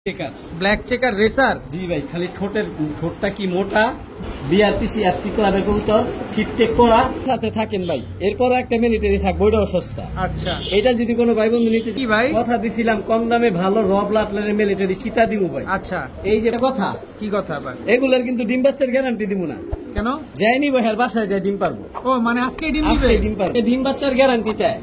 Black checker racer. জি ভাই, খালি ঠোঁটটা কি মোটা, বিআরপিসি এফসি ক্লাবের কবুতর, চিপটেক করা সাথে থাকেন ভাই। এরপর একটা মিলিটারি থাকবে, ওইটাও সস্তা। আচ্ছা, এটা যদি কোনো ভাই বন্ধু নিতে কি ভাই কথা দিছিলাম কম দামে ভালো রব লাটলারের মিলিটারি চিতা দিব ভাই। আচ্ছা, এই যে কথা, কি কথা আবার? এগুলার কিন্তু ডিম বাচ্চার গ্যারান্টি দিব না। কেন? যাইনি ভাই, আর বাসায় যাই ডিম পারবো। ও মানে আজকে ডিম দিবে? ডিম পারবো, ডিম বাচ্চার গ্যারান্টি চাই।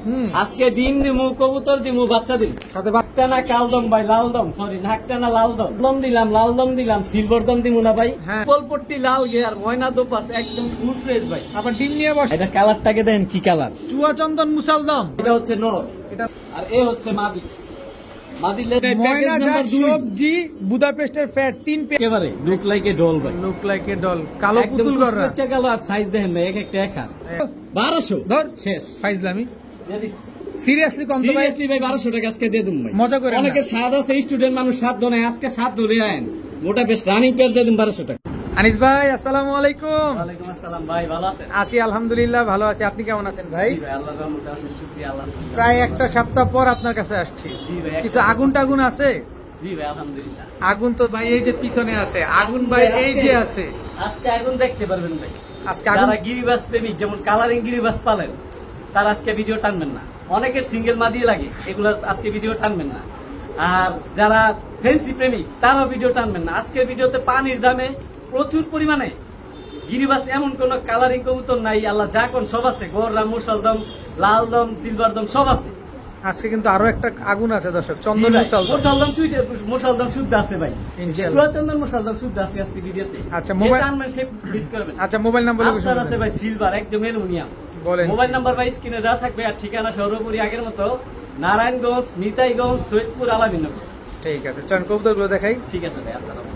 আজকে ডিম দিমু, কবুতর দিমু, বাচ্চা দিমু। সাথে বাচ্চা না কালদম ভাই, লাল দম, সরি নাকটা না লাল দম, দম দিলাম, লাল দম দিলাম, সিলভার দম দিমু না ভাই। পলপট্টি লাল গিয়ার ময়না দোপাস একদম ফুল ফ্রেশ ভাই। আবার ডিম নিয়ে বস। এটা কালারটাকে দেন, কি কালার? চুয়া চন্দন মুসালদম। এটা হচ্ছে নর, এটা আর এ হচ্ছে মাদি। ময়না জাত সবজি বুদাপেস্টের ফ্যাট 3 একেবারে লুক লাইক এ ডল ভাই, লুক লাইক এ ডল, কালো পুতুল গররা। একদম কালো, আর সাইজ দেখেন ভাই, এক একটা এক হাত। 1200 ধর শেষ ফাইজলামি। দিয়ে দিছি। সিরিয়াসলি কম তো ভাই? সিরিয়াসলি ভাই 1200 টাকা আজকে দিয়ে দিন ভাই। মজা করে অনেকের স্বাদ আছে, স্টুডেন্ট মানুষ স্বাদ ধরে, আজকে স্বাদ ধরে আইন। মোটা বেশ রানিং পেয়ার দিয়ে দিন 1200 টাকা। আনিস ভাই আসসালামু আলাইকুম। ওয়ালাইকুম আসসালাম ভাই, ভালো আছেন? আছি আলহামদুলিল্লাহ, ভালো আছি। আপনি কেমন আছেন ভাই? জি ভাই, আল্লাহর রহমতে আছি, শুকরিয়া আলহামদুলিল্লাহ। প্রায় একটা সপ্তাহ পর আপনার কাছে আসছি। জি ভাই, কিছু আগুন টাগুন আছে? জি ভাই আলহামদুলিল্লাহ। আগুন তো ভাই এই যে পিছনে আছে, আগুন ভাই এই যে আছে। আজকে আগুন দেখতে পারবেন ভাই। আজকে আগুন। যারা গিরিবাস প্রেমিক, যেমন কালারিং গিরিবাস পালেন, তারা আজকে ভিডিও টানবেন না। অনেকের সিঙ্গেল মাদি লাগে, এগুলো আজকে ভিডিও টানবেন না। আর যারা ফেন্সি প্রেমিক, তারাও ভিডিও টানবেন না। আজকের ভিডিওতে পানির দামে প্রচুর পরিমাণে গিরিবাস এমন কোন কালারিং কবুতর নাই, আল্লাহ যা কোন সব আছে। গোররা, মুসালদম, লাল দম, সিলভার দম সব আছে। আজকে কিন্তু আরো একটা আগুন আছে দর্শক, চন্দন মুসালদম। মুসালদম শুদ্ধ আছে ভাই, চন্দন মুসালদম শুদ্ধ আছে আজকে ভিডিওতে। আচ্ছা, মোবাইল মিস করবেন। আচ্ছা, মোবাইল নাম্বার আছে ভাই, সিলভার একদম অ্যালুমিনিয়াম। বলেন। মোবাইল নাম্বার ভাই স্ক্রিনে দেওয়া থাকবে, আর ঠিকানা সর্বোপরি আগের মতো নারায়ণগঞ্জ, নিতাইগঞ্জ, সৈয়দপুর, আলামিনগর। ঠিক আছে, চল কবুতর গুলো দেখাই। ঠিক আছে ভাই, আসসালাম।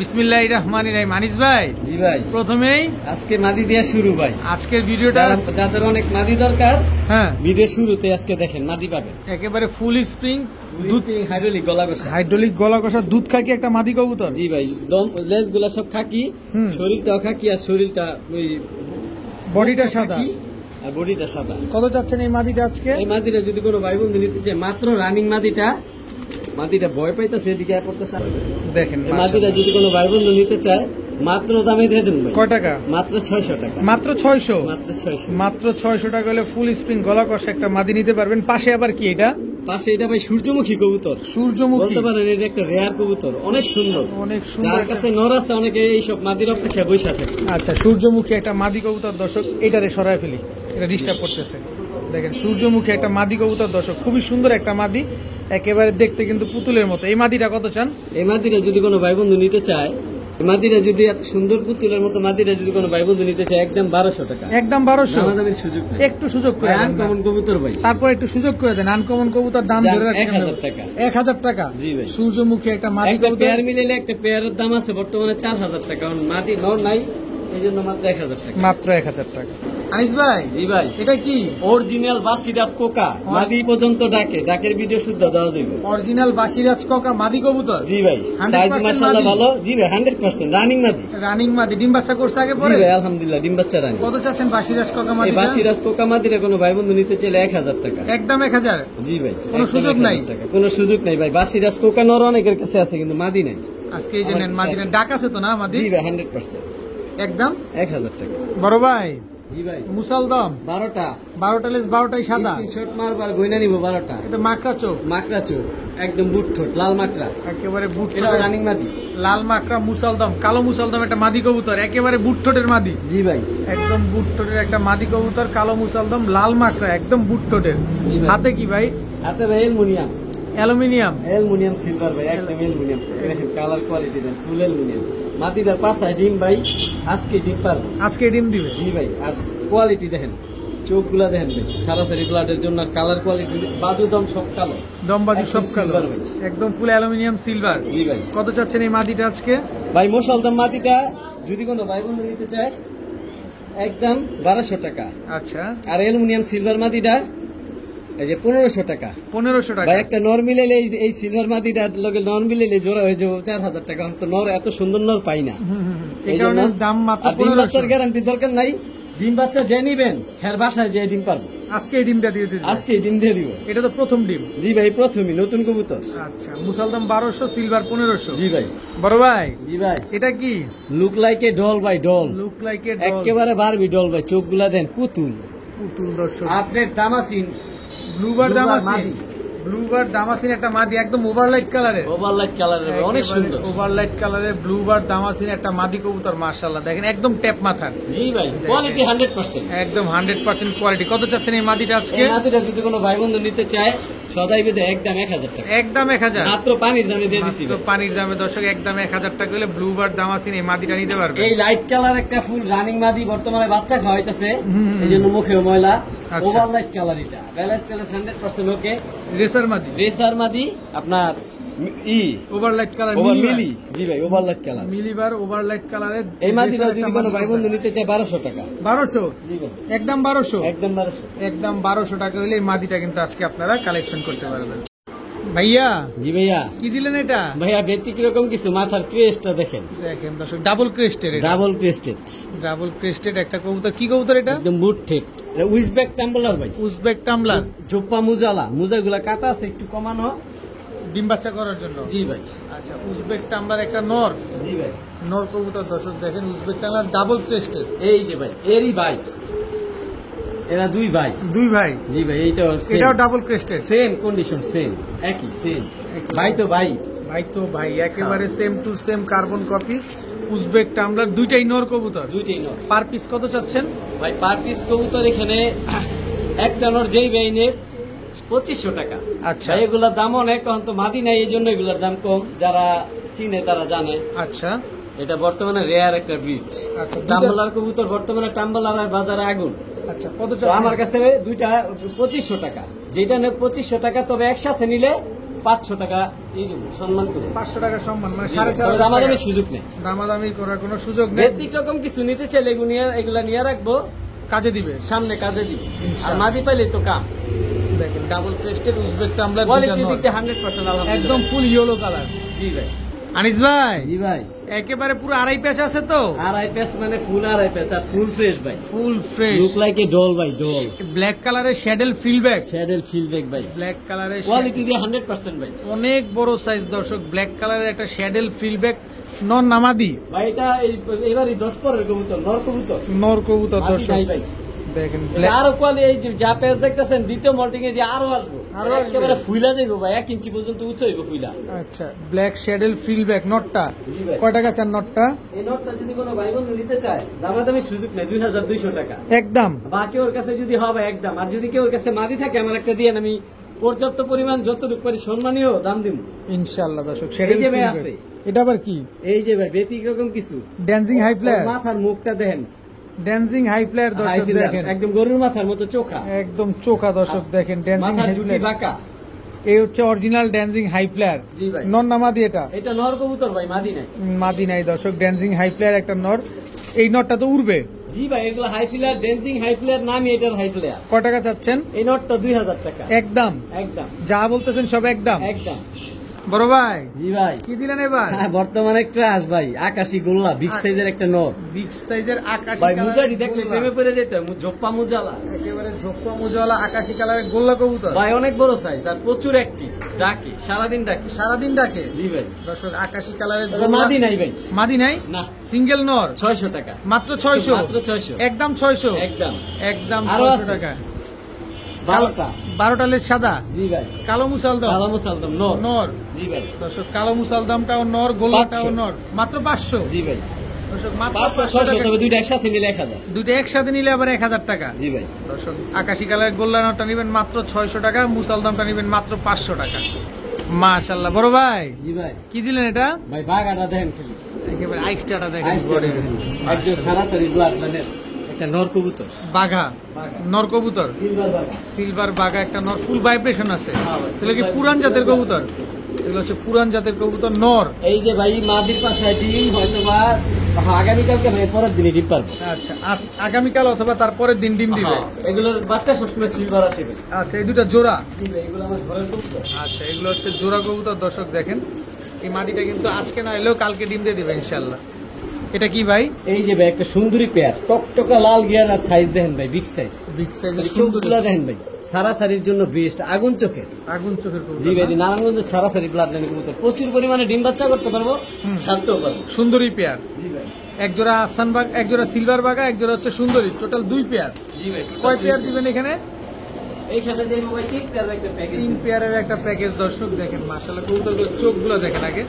বিসমিল্লাহির রহমানির রহিম। মানিস ভাই, জি ভাই, প্রথমেই আজকে মাদি দিয়ে শুরু ভাই। আজকের ভিডিওটা যাদের অনেক মাদি দরকার, হ্যাঁ, ভিডিও শুরুতে আজকে দেখেন মাদি পাবেন। একেবারে ফুল স্প্রিং দুধ, হাইড্রোলিক গলা কষা, হাইড্রোলিক গলা কষা দুধ খাকি একটা মাদি কবুতর। জি ভাই, দম লেজ গুলা সব খাকি, শরীরটাও খাকি, আর শরীরটা ওই বডিটা সাদা, আর বডিটা সাদা। কত চাচ্ছেন এই মাদিটা আজকে? এই মাদিটা যদি কোনো ভাই বন্ধু নিতে চায়, মাত্র রানিং মাদিটা ভয় পাইতেছে, এদিকে পড়তেছে। দেখেন মাদিটা যদি কোনো ভাই বন্ধু নিতে চায়, মাত্র দামে দিয়ে দেন। কয় টাকা? মাত্র 600 টাকা। মাত্র 600? মাত্র 600। মাত্র 600 টাকা হলে ফুল স্প্রিং গলা কষা একটা মাদি নিতে পারবেন। পাশে আবার কি এটা? পাশে এটা ভাই সূর্যমুখী কবুতর। সূর্যমুখী বলতে পারেন এটা একটা রেয়ার কবুতর, অনেক সুন্দর, অনেক সুন্দর। যার কাছে নর আছে, অনেকে এইসব মাদির অপেক্ষা বসে থাকে। আচ্ছা, সূর্যমুখী একটা মাদি কবুতর দর্শক, এটারে সরায় ফেলি, এটা ডিস্টার্ব করতেছে। দেখেন সূর্যমুখী একটা মাদি কবুতর দর্শক, খুবই সুন্দর একটা মাদি, একেবারে দেখতে কিন্তু পুতুলের মতো। এই মাদিটা কত চান? এই মাদিটা যদি কোনো ভাই বন্ধু নিতে চায়, মাদিরা যদি এত সুন্দর পুতুলের মতো মাদিরা যদি কোনো ভাই বন্ধু নিতে চায়, একদম 1200 টাকা। একদম 1200? দামের সুযোগ নেই, একটু সুযোগ করে দেন। আনকমন কবুতর ভাই, তারপর একটু সুযোগ করে দেন। আনকমন কবুতর দাম ধরে রাখেন 1000 টাকা। 1000 টাকা? জি ভাই। সূর্যমুখী একটা মাদি কবুতর, পেয়ার মিলাইলে একটা পেয়ারের দাম আছে বর্তমানে 4000 টাকা, কারণ মাদি নর নাই, এই জন্য মাত্র 1000 টাকা। মাত্র 1000 টাকা। আনিস ভাই, জি ভাই, এটা কি? অরিজিনাল বাসিরাজ কোকা, মাদি পর্যন্ত ডাকে, ডাকের ভিডিও শুদ্ধ দেওয়া যাবে। অরিজিনাল বাসিরাজ কোকা মাদি কবুতর? জি ভাই, সাইজ মাশাআল্লাহ ভালো। জি ভাই, 100% রানিং মাদি। রানিং মাদি, ডিম বাচ্চা করছে আগে পরে? জি ভাই আলহামদুলিল্লাহ, ডিম বাচ্চা রানিং। কত চাচ্ছেন বাসিরাজ কোকা মাদি? এই বাসিরাজ কোকা মাদিরে কোনো ভাই বন্ধু নিতে চাইলে 1000 টাকা। একদম 1000? জি ভাই, কোনো সুযোগ নাই? কোনো সুযোগ নাই ভাই। বাসিরাজ কোকা নর অনেকের কাছে আছে, কিন্তু মাদি নাই। আজকে এই যে নেন মাদি, ডাক আছে তো না মাদি? জি ভাই 100%। একদম 1000 টাকা। বড় ভাই, জি ভাই, মুসালদম 12টা। 12টা লেস, 12টাই সাদা। স্ক্রিনশট মারবার গয়না নিব 12টা। এটা মাকড়া চোখ, মাকড়া চোখ, একদম বুট ঠোঁট, লাল মাকড়া, একেবারে বুট। এটা রানিং মাদি, লাল মাকড়া মুসালদম, কালো মুসালদম একটা মাদি কবুতর, একেবারে বুট ঠোঁটের মাদি। জি ভাই, একদম বুট ঠোঁটের একটা মাদি কবুতর, কালো মুসালদম, লাল মাকড়া, একদম বুট ঠোঁটের। হাতে কি ভাই? হাতে ভাই অ্যালুমিনিয়াম। অ্যালুমিনিয়াম সিলভার ভাই, একদম অ্যালুমিনিয়াম। দেখেন কালার কোয়ালিটি দেন, ফুল অ্যালুমিনিয়াম। মাদিটার পাশায় ডিম ভাই, আজকে ডিম পারবো, আজকে ডিম দিবে। জি ভাই, আর কোয়ালিটি দেখেন, চোখগুলা দেখেন ভাই, সারাসারি ব্লাডের জন্য কালার কোয়ালিটি, বাজু দম সব কালো, দম বাজু সব কালো, ভাই একদম ফুল অ্যালুমিনিয়াম সিলভার। জি ভাই। কত চাচ্ছেন এই মাদিটা আজকে? ভাই মুসালদম মাদিটা যদি কোনো ভাই বন্ধু নিতে চায়, একদম 1200 টাকা। আচ্ছা, আর অ্যালুমিনিয়াম সিলভার মাদিটা এই যে 1500 টাকা। 1500 টাকা ভাই, একটা নর মিলাইলে এই সিলভার মাদিটার লগে নর মিলাইলে জোড়া হয়ে যাবে 4000 টাকা। আমি তো নর, এত সুন্দর নর পাই না, এই কারণে দাম মাত্র 1500। ডিম বাচ্চার গ্যারান্টি দরকার নাই, ডিম বাচ্চা যে নিবেন হ্যাঁ বাসায় যে ডিম পারবো। আজকে এই ডিমটা দিয়ে দিবেন? আজকে ডিম দিয়ে দিব। এটা তো প্রথম ডিম। জি ভাই, প্রথমই নতুন কবুতর। আচ্ছা, মুসালদাম 1200, সিলভার 1500। জি ভাই। বড় ভাই, জি ভাই, এটা কি? লুক লাইক এ ডল ভাই, ডল। লুক লাইক এ একেবারে বারবি ডল ভাই, চোখগুলা দেন পুতুল। পুতুল দর্শক। আপনার দামাসিন ব্লুবার Bluebird দামাসিন, মাদি। ব্লুবার দামাসিন একটা মাদি, একদম ওভারলাইট কালারের। ওভারলাইট কালারের, অনেক সুন্দর। ওভারলাইট কালারের ব্লুবার দামাসিন একটা মাদি কবুতর, মাশাআল্লাহ দেখেন একদম ট্যাপ মাথার। জি ভাই, কোয়ালিটি 100%। একদম 100% কোয়ালিটি। কত চাচ্ছেন এই মাদিটা আজকে? এই মাদিটা যদি কোনো ভাই বন্ধু নিতে চায়, সদাই বেদে একদম 1000 টাকা। একদম 1000, মাত্র পানির দামে দিয়ে দিছি মাত্র ভাই। পানির দামে দর্শক, একদম 1000 টাকা হলে ব্লুবার দামাসিন এই মাদিটা নিতে পারবে। এই লাইট কালার একটা ফুল রানিং মাদি বর্তমানে বাচ্চা খাওয়াইতেছে, এই জন্য মুখেও ময়লা। আচ্ছা। ওভারলাইট কালার, এটা ব্যালেন্স ট্যালেন্স 100% ওকে। রেসার মাদি, রেসার মাদি আপনার ওভারলাইট কালার, মিলি। জি ভাই, ওভারলাইট কালার, মিলিবার ওভারলাইট কালারের। এই মাদিটা যদি কোনো ভাই বন্ধু নিতে চায় 1200 টাকা। 1200, জি ভাই, একদম 1200, একদম 1200। একদম 1200 টাকা হলে এই মাদিটা কিন্তু আজকে আপনারা কালেকশন করতে পারবেন। ভাইয়া, জি ভাইয়া। কি দিলেন এটা? ভাইয়া ব্যতিক্রম কিছু, মাথার ক্রেস্টটা দেখেন, দেখেন দর্শক, ডাবল ক্রেস্টের, ডাবল ক্রেস্টেড, ডাবল ক্রেস্টেড একটা কবুতর। কি কবুতর এটা? একদম বুট ঠেট, উইজবেক টাম্বলার ভাই, উজবেক টামলার, জোপ্পা মুজালা, মুজাগুলা কাটা আছে একটু কমানো। ডিম বাচ্চা করার জন্য। জি ভাই। আচ্ছা, উজবেক টামলার একটা নর, জি ভাই, নর কবুতর দর্শক দেখেন, উজবেক টামলার ডাবল ক্রেস্টেড। এই যে ভাই, এরই ভাই, এরা দুই ভাই। দুই ভাই। জি ভাই, এইটাও এটাও double crested, same condition, same একই, সেম ভাই তো ভাই। ভাই তো ভাই, একেবারে same to same carbon copy. Uzbek tumbler, দুইটাই নর কবুতর। দুইটাই নর। পার পিস কত চাচ্ছেন? ভাই পার পিস কবুতর এখানে একটা নর যেই বেইনে 2500 টাকা। আচ্ছা। ভাই এগুলোর দাম অনেক, কারণ তো মাদি নাই, এই জন্য এগুলোর দাম কম। যারা চিনে তারা জানে। আচ্ছা এটা বর্তমানে রেয়ার একটা ব্রিড। আচ্ছা, টাম্বলার কবুতর বর্তমানে টাম্বলার আর বাজারে আগুন। আচ্ছা, কত তো চাচ্ছেন? আমার কাছে দুইটা 2500 টাকা, যেটা নেই 2500 টাকা, তবে একসাথে নিলে 500 টাকা এই দেবো সম্মান করে। 500 টাকা সম্মান, মানে তবে 4500 দামাদামির সুযোগ নেই। দামাদামি করার কোনো সুযোগ নেই। ব্যতিক্রম কিছু নিতে চাইলে এগুলা নিয়ে রাখবো, কাজে দিবে। সামনে কাজে দিব। আর ইনশাআল্লাহ। মাদি পাইলে তো কাম। দেখেন ডাবল ক্রেস্টেড উজবেক টামলার, কোয়ালিটি দিক দিয়ে 100% আলহামদুলিল্লাহ। একদম ফুল ইয়েলো কালার। জি ভাই। আনিস ভাই, জি ভাই, একেবারে পুরো আড়াই প্যাচ আছে তো? আড়াই প্যাচ মানে ফুল আড়াই প্যাচ, আর ফুল ফ্রেশ ভাই, full fresh. Look like a doll ভাই, ডল। ব্ল্যাক কালারের শ্যাডেল ফিলব্যাক, শ্যাডেল ফিলব্যাক ভাই, ব্ল্যাক কালারের কোয়ালিটি দিয়ে 100% ভাই। অনেক বড় সাইজ দর্শক, ব্ল্যাক কালারের একটা শ্যাডেল ফিলব্যাক নন নামাদি, ভাই এটা এবারই 10 পরের কবুতর, নর কবুতর, নর কবুতর মাদি দর্শক নাই ভাই। দেখেন। এটা আরো কোয়ালিটি, এই যে যা পেজ দেখতেছেন দ্বিতীয় মল্টিং এ যে আরো আসবো, আরো আসবে। একেবারে ফুইলা যাইবো ভাই, 1 ইঞ্চি পর্যন্ত উচ্চ হইব ফুইলা। আচ্ছা, ব্ল্যাক শ্যাডেল ফিলব্যাক নটটা জি ভাই। কয় টাকা চান নটটা? এই নোটটা যদি কোনো ভাই বন্ধু নিতে চায়, দামাদামি সুযোগ নেই, 2200 টাকা। একদম। বাকি ওর কাছে যদি হবে একদম, আর যদি কেউ ওর কাছে মাদি থাকে আমার একটা দিয়ে, আমি পর্যাপ্ত পরিমাণ যতটুকু পারি সম্মানীয় দাম দিব ইনশাআল্লাহ দর্শক। এই যে ভাই আছে, এটা আবার কি? এই যে ভাই ব্যতিক্রম কিছু, ড্যান্সিং হাই ফ্লায়ার, ওর মাথার মুখটা দেখেন, ড্যান্সিং হাই ফ্লায়ার হাই দর্শক ফিলার, দেখেন, একদম গরুর মাথার মতো চোখা, একদম চোখা দর্শক দেখেন, ড্যান্সিং মাথার হাই জুটি ফ্লায়ার। বাঁকা। এই হচ্ছে অরিজিনাল ড্যান্সিং হাই ফ্লায়ার। জি ভাই। নর নামাদি এটা? এটা নর কবুতর ভাই, মাদি নাই। মাদি নাই দর্শক, ড্যান্সিং হাই ফ্লায়ার একটা নর। এই নরটা তো উড়বে। জি ভাই, এগুলো high flyer, dancing high flyer নামই এটার হাই ফিলার। কয় টাকা চাচ্ছেন? এই নটটা 2000 টাকা। একদম। একদম যা বলতেছেন সব একদম। একদম। বড় ভাই, জি ভাই, কি দিলেন এবার? হ্যাঁ, বর্তমানে ক্রাশ ভাই, আকাশি গোল্লা, বিগ সাইজের একটা নর বিগ সাইজের আকাশি ভাই, কালারের মুজাটি দেখলে গোল্লা। প্রেমে পড়ে যেত, জোপ্পা মুজালা একেবারে ঝোপ্পা মুজওয়ালা আকাশি কালারের গোল্লা কবুতর। ভাই, অনেক বড় সাইজ আর প্রচুর অ্যাক্টিভ, ডাকে সারাদিন ডাকে। সারাদিন ডাকে। জি ভাই। দর্শক আকাশি কালারের তবে গোল্লা। মাদি নাই ভাই, মাদি নাই? না। সিঙ্গেল নর 600 টাকা, মাত্র 600। মাত্র 600, একদম 600। একদম। একদম আরো 600 আছে। টাকা। 12টা। 12টা লেজ সাদা, জি ভাই, কালো মুসালদম কালো মুসালদম নর। নর। জি ভাই, দর্শক কালো মুসালদমটাও নর, গোল্লাটাও 500 নর, মাত্র 500। জি ভাই, দর্শক মাত্র 500 500 600, টাকা। তবে দুইটা একসাথে নিলে 1000। দুইটা একসাথে নিলে আবার 1000 টাকা। জি ভাই। দর্শক আকাশি কালারের গোল্লা নরটা নিবেন মাত্র 600 টাকা, মুসালদমটা নিবেন মাত্র 500 টাকা। মাশাআল্লাহ। বড় ভাই, জি ভাই। কি দিলেন এটা? ভাই বাগাটা দেখেন খালি, একেবারে আইসটাটা দেখেন, আইসটা বডি দেখেন। একদম সারাসারি ব্লাড লাইনের একটা নর কবুতর, বাঘা বাঘা। নর কবুতর, সিলভার বাগা। সিলভার বাঘা একটা নর, ফুল ভাইব্রেশন আছে। হ্যাঁ ভাই, এগুলো কি পুরান জাতের কবুতর? এগুলো হচ্ছে পুরান জাতের কবুতর নর। এই যে ভাই মাদির পাশে ডিম হয়তো বা আগামীকালকে ভাই পরের দিনে ডিম পারবো। আচ্ছা, আগামীকাল অথবা তারপরের দিন ডিম দিবে। হ্যাঁ, এগুলোর বাচ্চা সবসময় সিলভার আসে ভাই। আচ্ছা, এই দুটা জোড়া। জি ভাই, এগুলো আমার ঘরের কবুতর। আচ্ছা, এগুলো হচ্ছে জোড়া কবুতর। দর্শক দেখেন, এই মাদিটা কিন্তু আজকে না এলেও কালকে ডিম দিয়ে দিবে ইনশাল্লাহ। এটা কি ভাই? এই যে ভাই একটা সুন্দরী পেয়ার, টকটকা লাল গিয়ার আর সাইজ দেখেন ভাই, বিগ সাইজ। বিগ সাইজের চোখগুলো দেখেন ভাই, সারাসারির জন্য বেস্ট, আগুন চোখের। আগুন চোখের কবুতর। জি ভাই, নারায়ণগঞ্জের সারাসারি ব্লাড লাইন কবুতর, প্রচুর পরিমাণে ডিম বাচ্চা করতে পারবো, ছাড়তেও পারবো। সুন্দরী পেয়ার, জি ভাই। এক জোড়া আফসান বাগ, এক জোড়া সিলভার বাগা, এক জোড়া হচ্ছে সুন্দরী, টোটাল 2 পেয়ার। জি ভাই। কয় পেয়ার দিবেন এখানে? এইখানে যে মোবাইল 3 পেয়ার একটা প্যাকেজ, 3 পেয়ারের একটা প্যাকেজ। দর্শক দেখেন মাশাআল্লাহ কবুতরগুলোর চোখগুলো দেখেন আগে।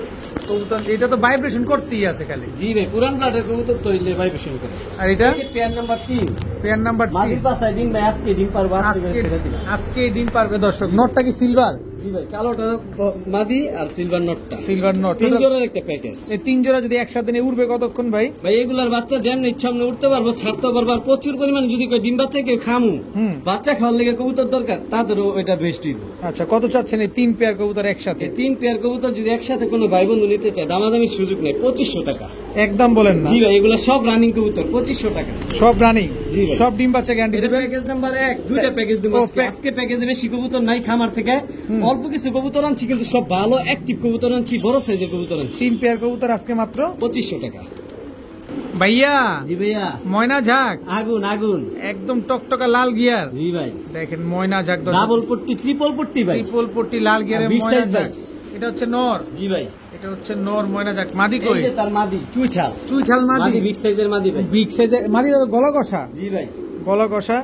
কবুতর এটা তো ভাইব্রেশন করতেই আছে খালি। জি ভাই, পুরান ব্লাডের কবুতর তো ইলে ভাইব্রেশন করে। আর এটা এই যে পেয়ার নাম্বার 3, পেয়ার নাম্বার 3। মাদির পাশায় ডিম ভাই, আজকে ডিম পারবো, আজকে ডিম পারবে দর্শক। নটটা কি সিলভার? জি ভাই, কালোটা মাদি আর সিলভার নটটা, সিলভার নট। 3 জোড়ার একটা প্যাকেজ। এই 3 জোড়া যদি একসাথে নিয়ে উড়বে কতক্ষণ ভাই? ভাই এগুলার বাচ্চা যেমন ইচ্ছা আমরা উঠতে পারবো, ছাড়তে পারবো। আর প্রচুর পরিমাণে যদি কেউ ডিম বাচ্চা কেউ খামু, বাচ্চা খাওয়ার লেগে কবুতর দরকার, তাদেরও ওইটা বেস্ট হইব। আচ্ছা, কত চাচ্ছেন এই 3 পেয়ার কবুতর একসাথে? 3 পেয়ার কবুতর যদি একসাথে কোনো ভাই বন্ধু নিতে চায়, দামাদামির সুযোগ নেই, 2500 টাকা। একদম বলেন না। জি ভাই, এগুলো সব রানিং কবুতর, 2500 টাকা সব রানিং, জি ভাই। সব ডিম বাচ্চা গ্যারান্টি এটা দেবেন। প্যাকেজ নাম্বার 1, দুইটা প্যাকেজ দেবো আজকে। আজকে প্যাকেজে বেশি কবুতর নাই খামার থেকে, অল্প কিছু কবুতর আনছি, কিন্তু সব ভালো অ্যাক্টিভ কবুতর আনছি, বড় সাইজের কবুতর আনছি। 3 পেয়ার কবুতর আজকে মাত্র 2500 টাকা। ভাইয়া জি ভাইয়া, ময়না ঝাক, আগুন আগুন, একদম টকটকা লাল গিয়ার। জি ভাই, দেখেন ময়না ঝাক, ডাবল পট্টি, ট্রিপল পট্টি ভাই, ট্রিপল পট্টি লাল গিয়ারের big ময়না size ঝাক। ভাই। এটা হচ্ছে নর। জি ভাই, এটা হচ্ছে নর ময়না ঝাক। মাদি এই কই? যে তার মাদি, চুইঠাল, চুইঠাল মাদি, মাদি বিগ সাইজের মাদি ভাই। বিগ সাইজের মাদি। গলা কষা, জি ভাই, গলা কষা।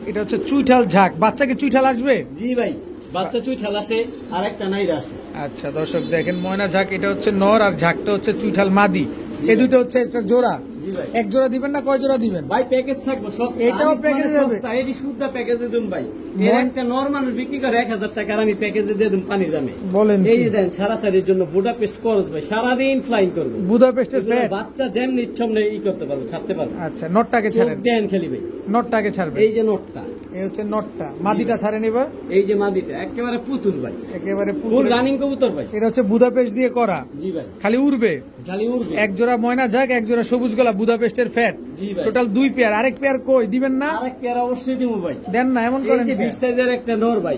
এটা হচ্ছে চুইঠাল ঝাক। বাচ্চা কি চুইঠাল আসবে? জি ভাই, বাচ্চা চুইঠাল আসে, আর একটা নাইরা আসে। আচ্ছা দর্শক দেখেন ময়না ঝাক, এটা হচ্ছে নর আর ঝাকটা হচ্ছে চুইঠাল মাদি। এই দুটো হচ্ছে একটা জোড়া। জি ভাই, এক জোড়া দিবেন না কয় জোড়া দিবেন? ভাই প্যাকেজ থাকবো সস্তা, এটাও আনিস মানে প্যাকেজে যাবে। সস্তা, এটি শুদ্ধ প্যাকেজে দিন ভাই। এর একটা নর মানুষ বিক্রি করে 1000 টাকা, আর আমি প্যাকেজে দিয়ে দিন পানির দামে। বলেন এই কি? যে দেন, সারাসারির জন্য বুডাপেস্ট করজ ভাই, সারাদিন ফ্লাইং করবে। বুদাপেস্টের এগুলো ফ্যাট। বাচ্চা যেমনি ইচ্ছা অমনি ই করতে পারবো, ছাড়তে পারবো। আচ্ছা, নটটাকে চোখ ছাড়েন, দেন খেলি ভাই। নটটাকে ছাড়বেন। এই যে নটটা, এই হচ্ছে নটটা। মাদিটা ছাড়েন এবার। এই যে মাদিটা, একেবারে পুতুল ভাই, একেবারে ফুল পুতুল। রানিং কবুতর ভাই। এটা হচ্ছে বুদাপেস্ট দিয়ে করা, জি ভাই, খালি উড়বে। জালি উড়বে। এক জোড়া ময়না ঝাক, এক জোড়া সবুজ গলা, বুদাপেস্টের ফ্যাট। জি ভাই, টোটাল 2 পেয়ার। আরেক পেয়ার কই দিবেন না? আরেক পেয়ার অবশ্যই দিব ভাই। দেন না, এমন এই করেন যে কেন? বিগ সাইজের একটা নর ভাই,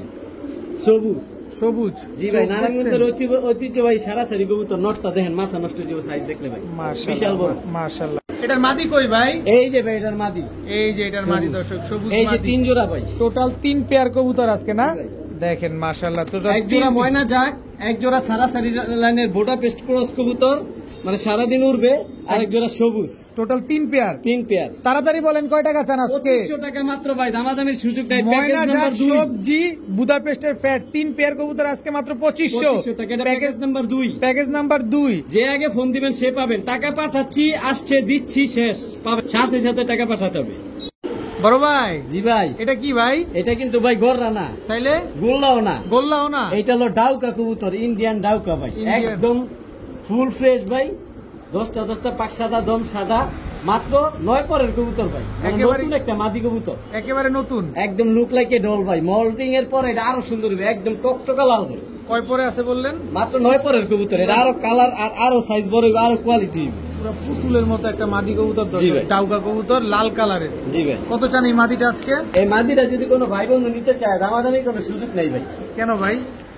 সবুজ। সবুজ। জি ভাই, চোখ নারায়ণগঞ্জের দেখছেন? ঐতিহ্য ভাই, সারাসারি কবুতর। নটটা দেখেন, মাথা নষ্ট হয়ে যাবে সাইজ দেখলে ভাই, বিশাল মাশাআল্লাহ, বড়। মাশাআল্লাহ। এটার মাদি কই ভাই? এই যে ভাই, এটার মাদি, এই যে এটার মাদি দর্শক, সবুজ এই যে মাদি। 3 জোড়া ভাই, টোটাল 3 পেয়ার কবুতর আজকে না? জি ভাই। দেখেন মাশাআল্লাহ, টোটাল এক জোড়া ময়না যাক, এক জোড়া সারাসারি লাইনের বোটা পেস্ট ক্রস কবুতর, মানে সারাদিন উড়বে, আর এক জোড়া সবুজ। Total 3 pair. 3 পেয়ার, তাড়াতাড়ি বলেন কয় টাকা চান আজকে? 2500 টাকা মাত্র ভাই, দামাদামির সুযোগ নাই। প্যাকেজ ময়না নাম্বার জাত 2, সবজি বুদাপেস্টের ফ্যাট 3 পেয়ার কবুতর আজকে মাত্র 2500 টাকা। এটা প্যাকেজ নাম্বার 2। Package number 2। যে আগে ফোন দিবেন সে পাবেন। টাকা পাঠাচ্ছি, আসছে, দিচ্ছি, শেষ পাবেন, সাথে সাথে টাকা পাঠাতে হবে। বড় ভাই, জি ভাই, এটা কি ভাই? এটা কিন্তু ভাই গররা না, তাইলে গোল্লাও না, গোল্লাও না? এটা হলো ডাউকা কবুতর, ইন্ডিয়ান ডাউকা ভাই, Indian। একদম ফুল ফ্রেশ ভাই, 10টা পাক সাদা, দম সাদা, মাত্র 9 পরের কবুতর ভাই, মানে একেবারে- নতুন একটা মাদি কবুতর, একেবারে নতুন। একদম লুক লাইক এ ডল ভাই। মল্টিং এর পরে এটা আরো সুন্দর হবে, একদম টকটকা লাল ভাই, কয় পরে আছে বললেন? মাত্র 9 পরের কবুতর। এটা আরো কালার, আর আরো সাইজ বড় হবে, আরো কোয়ালিটি। পুরো পুতুলের মতো একটা মাদি কবুতর জি দর্শক, ভাই। ডাউকা কবুতর লাল কালারের। জি ভাই, কত চান এই মাদিটা আজকে? এই মাদিটা যদি কোনো ভাই বন্ধু নিতে চায়, দামাদামি কোনো সুযোগ নাই ভাই, কেন ভাই?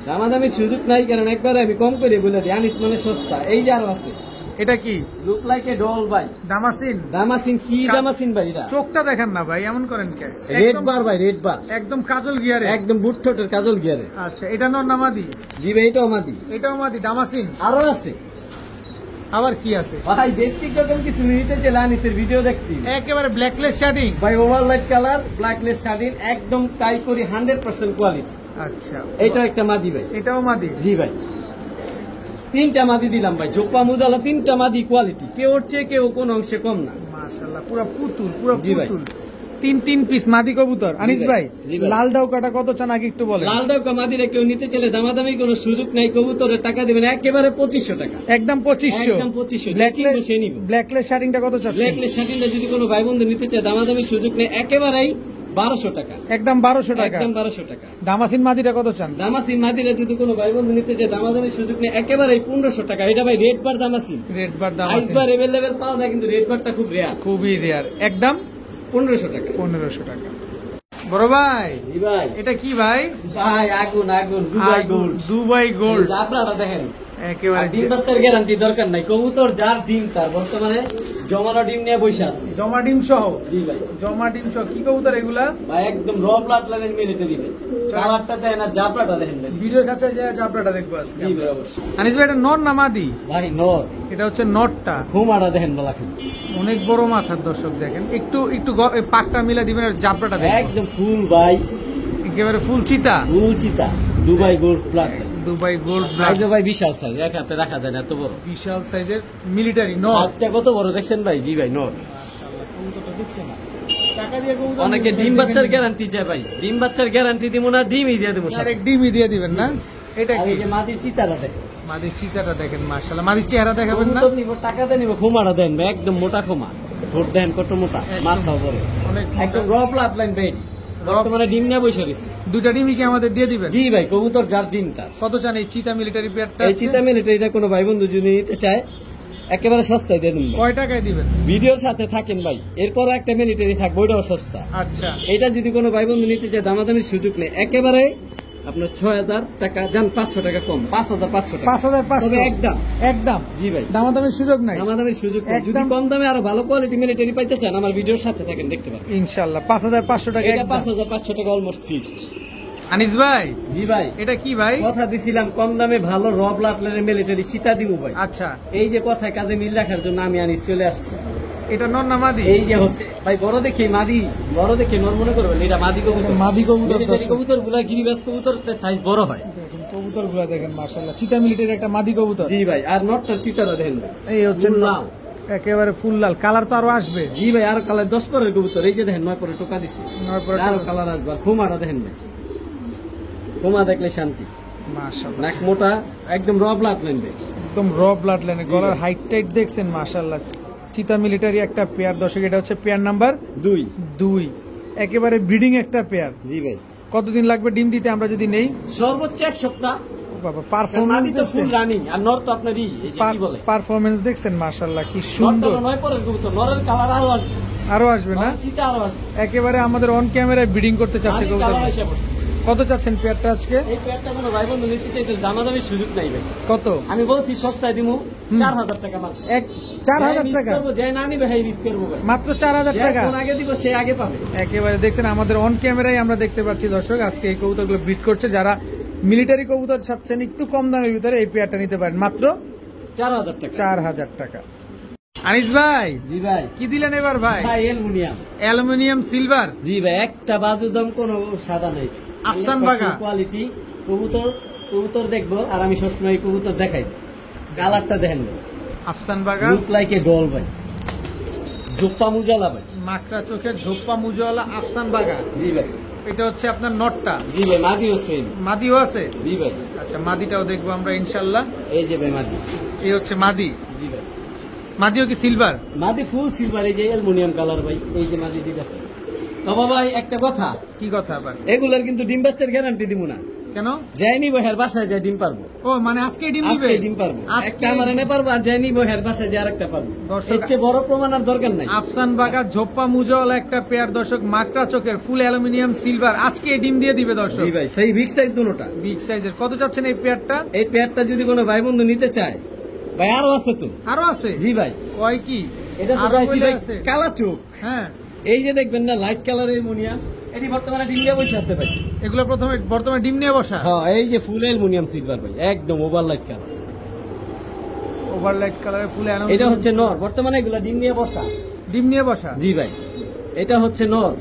দামাদামি সুযোগ নাই, কারণ একবারে আমি কম করে বলে দিই, আনিস মানে সস্তা। এই যে আরো আছে, এটা কি লুক লাইক এ ডল ভাই, দামাসিন? দামাসিন। কি দামাসিন ভাই? এটা চোখটা দেখেন না ভাই, এমন করেন কে? রেড বার ভাই, রেড বার, একদম কাজল গিয়ারে। একদম বুট ঠোঁটের কাজল গিয়ারে। আচ্ছা, এটা নর না মাদি? জি ভাই, এটাও মাদি, এটাও মাদি, দামাসিন। আরো আছে আবার কি আছে ভাই, ব্যক্তিগত কিছু নিতে চাইলে আনিসের ভিডিও দেখতে একেবারে ব্ল্যাকলেস শার্টিং? ভাই, ওভার লাইট কালার, ব্ল্যাকলেস শাড়ির, একদম টাই করি, 100% কোয়ালিটি। আচ্ছা, এটাও একটা মাদি ভাই। এটাও মাদি? জি ভাই, 3টা মাদি দিলাম ভাই, জোপা মুজালা 3টা মাদি, কোয়ালিটি কেউ ওর চেয়ে কেউ কোনো অংশে কম না। মাশাআল্লাহ, পুরো পুতুল, পুরো জি ভাই। পুতুল। 3 পিস মাদি কবুতর। আনিস জি ভাই, ভাই। জি ভাই। লাল ডাউকাটা কত চান আগে একটু বলেন? লাল ডাউকা মাদিরে কেউ নিতে চাইলে দামাদামি কোনো সুযোগ নাই, কবুতরের টাকা দিবেন একেবারে 2500 টাকা, একদম 2500। একদম 2500, যে চিনবো সে নিব। ব্ল্যাকলেস শার্টিংটা কত চাচ্ছেন? ব্ল্যাকলেস শার্টিনটা যদি কোনো ভাই বন্ধু নিতে চায়, দামাদামি সুযোগ নেই, একেবারেই 1200 টাকা, একদম 1200 টাকা। একদম 1200 টাকা। দামাসিন মাদিটা কত চান? দামাসিন মাদিরে যদি কোনো ভাই বন্ধু নিতে চায়, দামাদামি সুযোগ নেই, একেবারেই 1500 টাকা। এটা ভাই রেড বার দামাসিন, রেড বার আইস দামাসিন বার এভেলেবেল পাওয়া যায়, কিন্তু রেড বারটা খুব রেয়ার, খুবই রেয়ার। একদম 1500 টাকা। 1500 টাকা। বড় ভাই, জি ভাই, এটা কি ভাই? ভাই আগুন আগুন, দুবাই গোল্ড। Dubai gold. আপনারা দেখেন, একেবারে ডিম বাচ্চার গ্যারান্টি দরকার নাই, কবুতর যার ডিম তার বর্তমানে জমানো ডিম নিয়ে বসে আছে। জমা ডিম সহ? জি ভাই, জমা ডিম সহ। কি কবুতর এগুলা ভাই একদম র ব্লাড লাইনের মিলিটে দিবে। কালারটা দেয় না, জাপড়াটা দেখেন ভাই। ভিডিওর কাছে যায় জাবরাটা দেখবো আজকে। জি ভাই অবশ্যই। আনিস ভাই এটা নর না মাদি? ভাই নর। এটা হচ্ছে নরটা। ঘুমাটা দেখেন বলা খান, অনেক বড় মাথার দর্শক দেখেন, একটু একটু পাকটা মিলা দিবেন আর জাবরাটা দেখেন একদম ফুল ভাই, একেবারে ফুল চিতা, ফুল চিতা, Dubai gold plus. Dubai gold size ভাই বিশাল সাইজ, এক হাতে রাখা যায় না এত বড়। বিশাল সাইজের মিলিটারি নর। হাতটা কত বড় দেখছেন ভাই? জি ভাই নর। কবুতরটা দেখছেন না? টাকা দিয়ে কবুতর অনেকে ডিম বাচ্চার গ্যারান্টি চায় ভাই, ডিম বাচ্চার গ্যারান্টি দিব না, ডিমই দিয়ে দেবো। এক ডিমই দিয়ে দিবেন না? এটা আর কি এই যে মাটির চিতাটা দেখেন, মাদির চিতাটা দেখেন, মাশাআল্লাহ। মাদির চেহারা দেখাবেন না? কবুতর নিব, টাকাতে নিব, খোমাটা দেন ভাই, একদম মোটা খোমা, ঠোঁট দেন কত মোটা, মাথাও বড়, অনেক একদম র ব্লাড লাইন ভাই। বর্তমানে ডিম নিয়ে বসে রয়েছে। দুইটা ডিমই কি আমাদের দিয়ে দিবেন? জি ভাই, কবুতর যার ডিম তার। কত চান এই চিতা মিলিটারি পেয়ারটা? এই চিতা মিলিটারিটা কোনো ভাই বন্ধু যদি নিতে চায় একেবারে সস্তায় দিয়ে দিন ভাই। কয় টাকায় দিবেন? ভিডিওর সাথে থাকেন ভাই, এরপর একটা মিলিটারি থাকবে, ওইটাও সস্তা। আচ্ছা, এটা যদি কোনো ভাই বন্ধু নিতে চায় দামাদামির সুযোগ নেই, একেবারে আপনার ৬,০০০ টাকা যান, ৫০০ টাকা কম, ৫,৫০০ টাকা, ৫,৫০০ তবে একদম। একদম? জি ভাই, দামাদামির সুযোগ নাই? দামাদামির সুযোগ নেই। যদি একদম। কম দামে আরো ভালো কোয়ালিটি মিলিটারি পাইতে চান আমার ভিডিওর সাথে থাকেন, দেখতে পারবেন। ইনশাআল্লাহ ৫,৫০০ টাকা এটা একদম। ৫,৫০০ টাকা অলমোস্ট ফিক্সড। আনিস ভাই জি ভাই, এটা কি ভাই? কথা দিছিলাম কম দামে ভালো র ব্লাড লাইনের মিলিটারি চিতা দিব ভাই। আচ্ছা, এই যে কথায় কাজে মিল রাখার জন্য আমি আনিস চলে আসছি। এটা নর না মাদি? এই যে হচ্ছে ভাই, বড় দেখে মাদি, বড় দেখে নর মনে করবেন, এটা মাদি কবুতর। মাদি কবুতর দর্শক। কবুতর গুলা গিরিবাজ কবুতর সাইজ বড় হয়। দেখুন কবুতর গুলা দেখেন, মাশাআল্লাহ। চিতা মিলিটারি একটা মাদি কবুতর। জি ভাই, আর নটটার চিতাটা দেখেন ভাই, এই হচ্ছে ফুল লাল। একেবারে ফুল লাল। কালার তো আরো আসবে। জি ভাই, আরো কালার 10 পরের কবুতর। এই যে দেখেন 9 পরে টোকা দিচ্ছে, 9 পরে আরো টোকা। কালার আসবে। আর খুমাটা দেখেন ভাই, খুমা দেখলে শান্তি, মাশাআল্লাহ নাক মোটা, একদম র ব্লাড লাইন ভাই। একদম র ব্লাড লাইনে। গলার হাইট টাইট দেখছেন, মাশাআল্লাহ। চিতা মিলিটারি একটা পেয়ার দর্শক, এটা হচ্ছে পেয়ার নাম্বার 2। একেবারে ব্রিডিং একটা পেয়ার। জি ভাই, কতদিন লাগবে ডিম দিতে আমরা যদি নেই? সর্বোচ্চ 1 সপ্তাহ। বাবা পারফরম্যান্স মাদি তো দেখছেন? ফুল রানিং, আর নর তো আপনারই এই যে কি বলে, পারফরম্যান্স দেখছেন, মাশাআল্লাহ কি নটটা সুন্দর। তো 9 পরের কবুতর, নরের কালার আরো আসবে, আরো আসবে না? চিতা আরো আসবে। একেবারে আমাদের অন ক্যামেরায় ব্রিডিং করতে চাচ্ছে মাদি কবুতর। কালার এসে পড়ছে। কত চাচ্ছেন পেয়ারটা আজকে? এই পেয়ারটা কোনো ভাই বন্ধু নিতে চাইতে দামাদামির সুযোগ নাই ভাই। কত? আমি বলছি সস্তায় দিমু, 4,০০০ টাকা মাত্র। 4,০০০ টাকা? যে না নিবে ভাই মিস করবো ভাই। মাত্র 4,০০০ যে টাকা? কোন আগে দিব সে আগে পাবে। একেবারে দেখছেন আমাদের অন ক্যামেরায় আমরা দেখতে পাচ্ছি দর্শক, আজকে এই কবুতরগুলো ব্রিড করছে। যারা মিলিটারি কবুতর চাচ্ছেন একটু কম দামের ভিতরে, এই পেয়ারটা নিতে পারেন মাত্র 4,০০০ টাকা। 4,০০০ টাকা। আনিস ভাই জি ভাই, কি দিলেন এবার ভাই? ভাই অ্যালুমিনিয়াম। Aluminium silver? জি ভাই, একটা বাজু দাম কোনো সাদা নাই। আফসান বাগা কোয়ালিটি কবুতর, কবুতর দেখবো আর আমি সবসময় কবুতর দেখাই। কালারটা দেখেন ভাই, আফসান বাগা, লুক লাইক এ ডল ভাই, জোপ্পা মুজালা ভাই। মাকড়া চোখের ঝোপ্পা মুজওয়ালা আফসান বাগা। জি ভাই, এটা হচ্ছে আপনার নটটা। জি ভাই, মাদিও সেম। মাদিও আছে? জি ভাই, আচ্ছা, মাদিটাও দেখবো আমরা ইনশাল্লাহ। এই যে ভাই মাদি। এই হচ্ছে মাদি। জি ভাই, মাদিও কি সিলভার? মাদি ফুল সিলভার, এই যে অ্যালুমিনিয়াম কালার ভাই, এই যে মাদি দিতেছে। তবে ভাই একটা কথা, কি কথা আবার? এগুলার কিন্তু ডিম বাচ্চার গ্যারান্টি দিব না। কেন? যাইনি বহের বাসায় যাই ডিম পারবো। ও মানে আজকে ডিম দিবে? আজকে ডিম পারবো, একটা আমার এনে পারবো, আর যাইনি বহের বাসায় যে আরেকটা পারবো। দর্শক, এর চেয়ে বড় প্রমাণ আর দরকার নাই। আফসান বাগা ঝোপ্পা মুজওয়ালা একটা পেয়ার দর্শক, মাকড়া চোখের, ফুল অ্যালুমিনিয়াম সিলভার, আজকে ডিম দিয়ে দিবে দর্শক। জি ভাই, সেই বিগ সাইজ দুটোটা। বিগ সাইজের। কত চাচ্ছেন এই পেয়ারটা? এই পেয়ারটা যদি কোনো ভাই বন্ধু নিতে চায় ভাই, আরো আছে তো। আরো আছে? জি ভাই, কয় কি? এটা তো আরো ভাই বলে আছে? কালা চোখ। হ্যাঁ, এই যে দেখবেন না লাইট কালার অ্যালুমিনিয়াম, এটি বর্তমানে ডিম দিয়ে বসে আছে ভাই। এগুলো বর্তমানে ডিম নিয়ে বসা? হ্যাঁ, এই যে ফুল অ্যালুমিনিয়াম সিলভার ভাই, একদম ওভার লাইট কালার। ওভারলাইট কালারের ফুল এটা অ্যালুমিনিয়াম। হচ্ছে নর, বর্তমানে এগুলা ডিম নিয়ে বসা। ডিম নিয়ে বসা? জি ভাই, এটা হচ্ছে নর,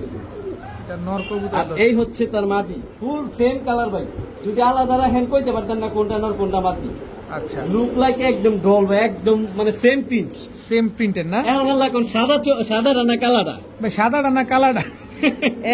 এটা নর কবুতর আর দর্শক। এই হচ্ছে তার মাদি, ফুল সেম কালার ভাই। যদি আলাদা রাখেন কইতে পারতেন না কোনটা নর কোনটা মাদি। আচ্ছা, লুক লাইক একদম ডল ভাই, একদম মানে সেম পিঞ্চ। সেম প্রিন্টের না এখন আল্লাহ কোন সাদা রানা কালারটা ভাই? সাদাটা না কালারটা?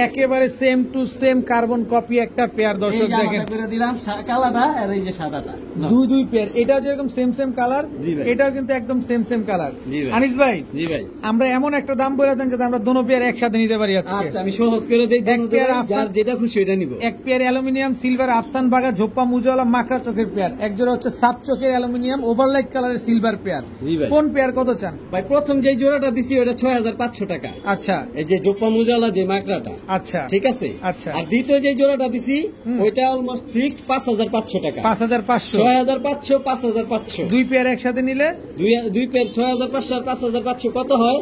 একেবারে same to same carbon copy একটা পেয়ার দর্শক দেখেন। করে দিলাম কালারটা, আর এই যে সাদাটা। দুই পেয়ার। এটাও যেরকম সেম সেম কালার, জি ভাই। এটাও কিন্তু একদম সেম সেম কালার। জি ভাই। আনিস ভাই, জি ভাই, আমরা এমন একটা দাম বলে দেন যাতে আমরা দোনো পেয়ার একসাথে নিতে পারি আজকে। আচ্ছা আমি সহজ করে দেই, এক পেয়ার যার আফসান, যেটা খুশি এটা নিব। এক পেয়ার অ্যালুমিনিয়াম সিলভার আফসান বাগা ঝোপ্পা মুজওয়ালা মাকড়া চোখের পেয়ার, এক জোড়া হচ্ছে সাত চোখের অ্যালুমিনিয়াম ওভারলাইট কালারের সিলভার পেয়ার। জি ভাই। কোন পেয়ার কত চান? ভাই প্রথম যে জোড়াটা দিছি ওটা 6,500 টাকা। আচ্ছা, এই যে জোপ্পা মুজালা যে মাকড়াটা। আচ্ছা ঠিক আছে। আচ্ছা। আর দ্বিতীয় যে জোড়াটা দিছি ওইটা অলমোস্ট ফিক্সড 5500 টাকা। 5500 6500 5500 দুই পেয়ার একসাথে নিলে দুই পেয়ার 6500 আর 5500 কত হয়?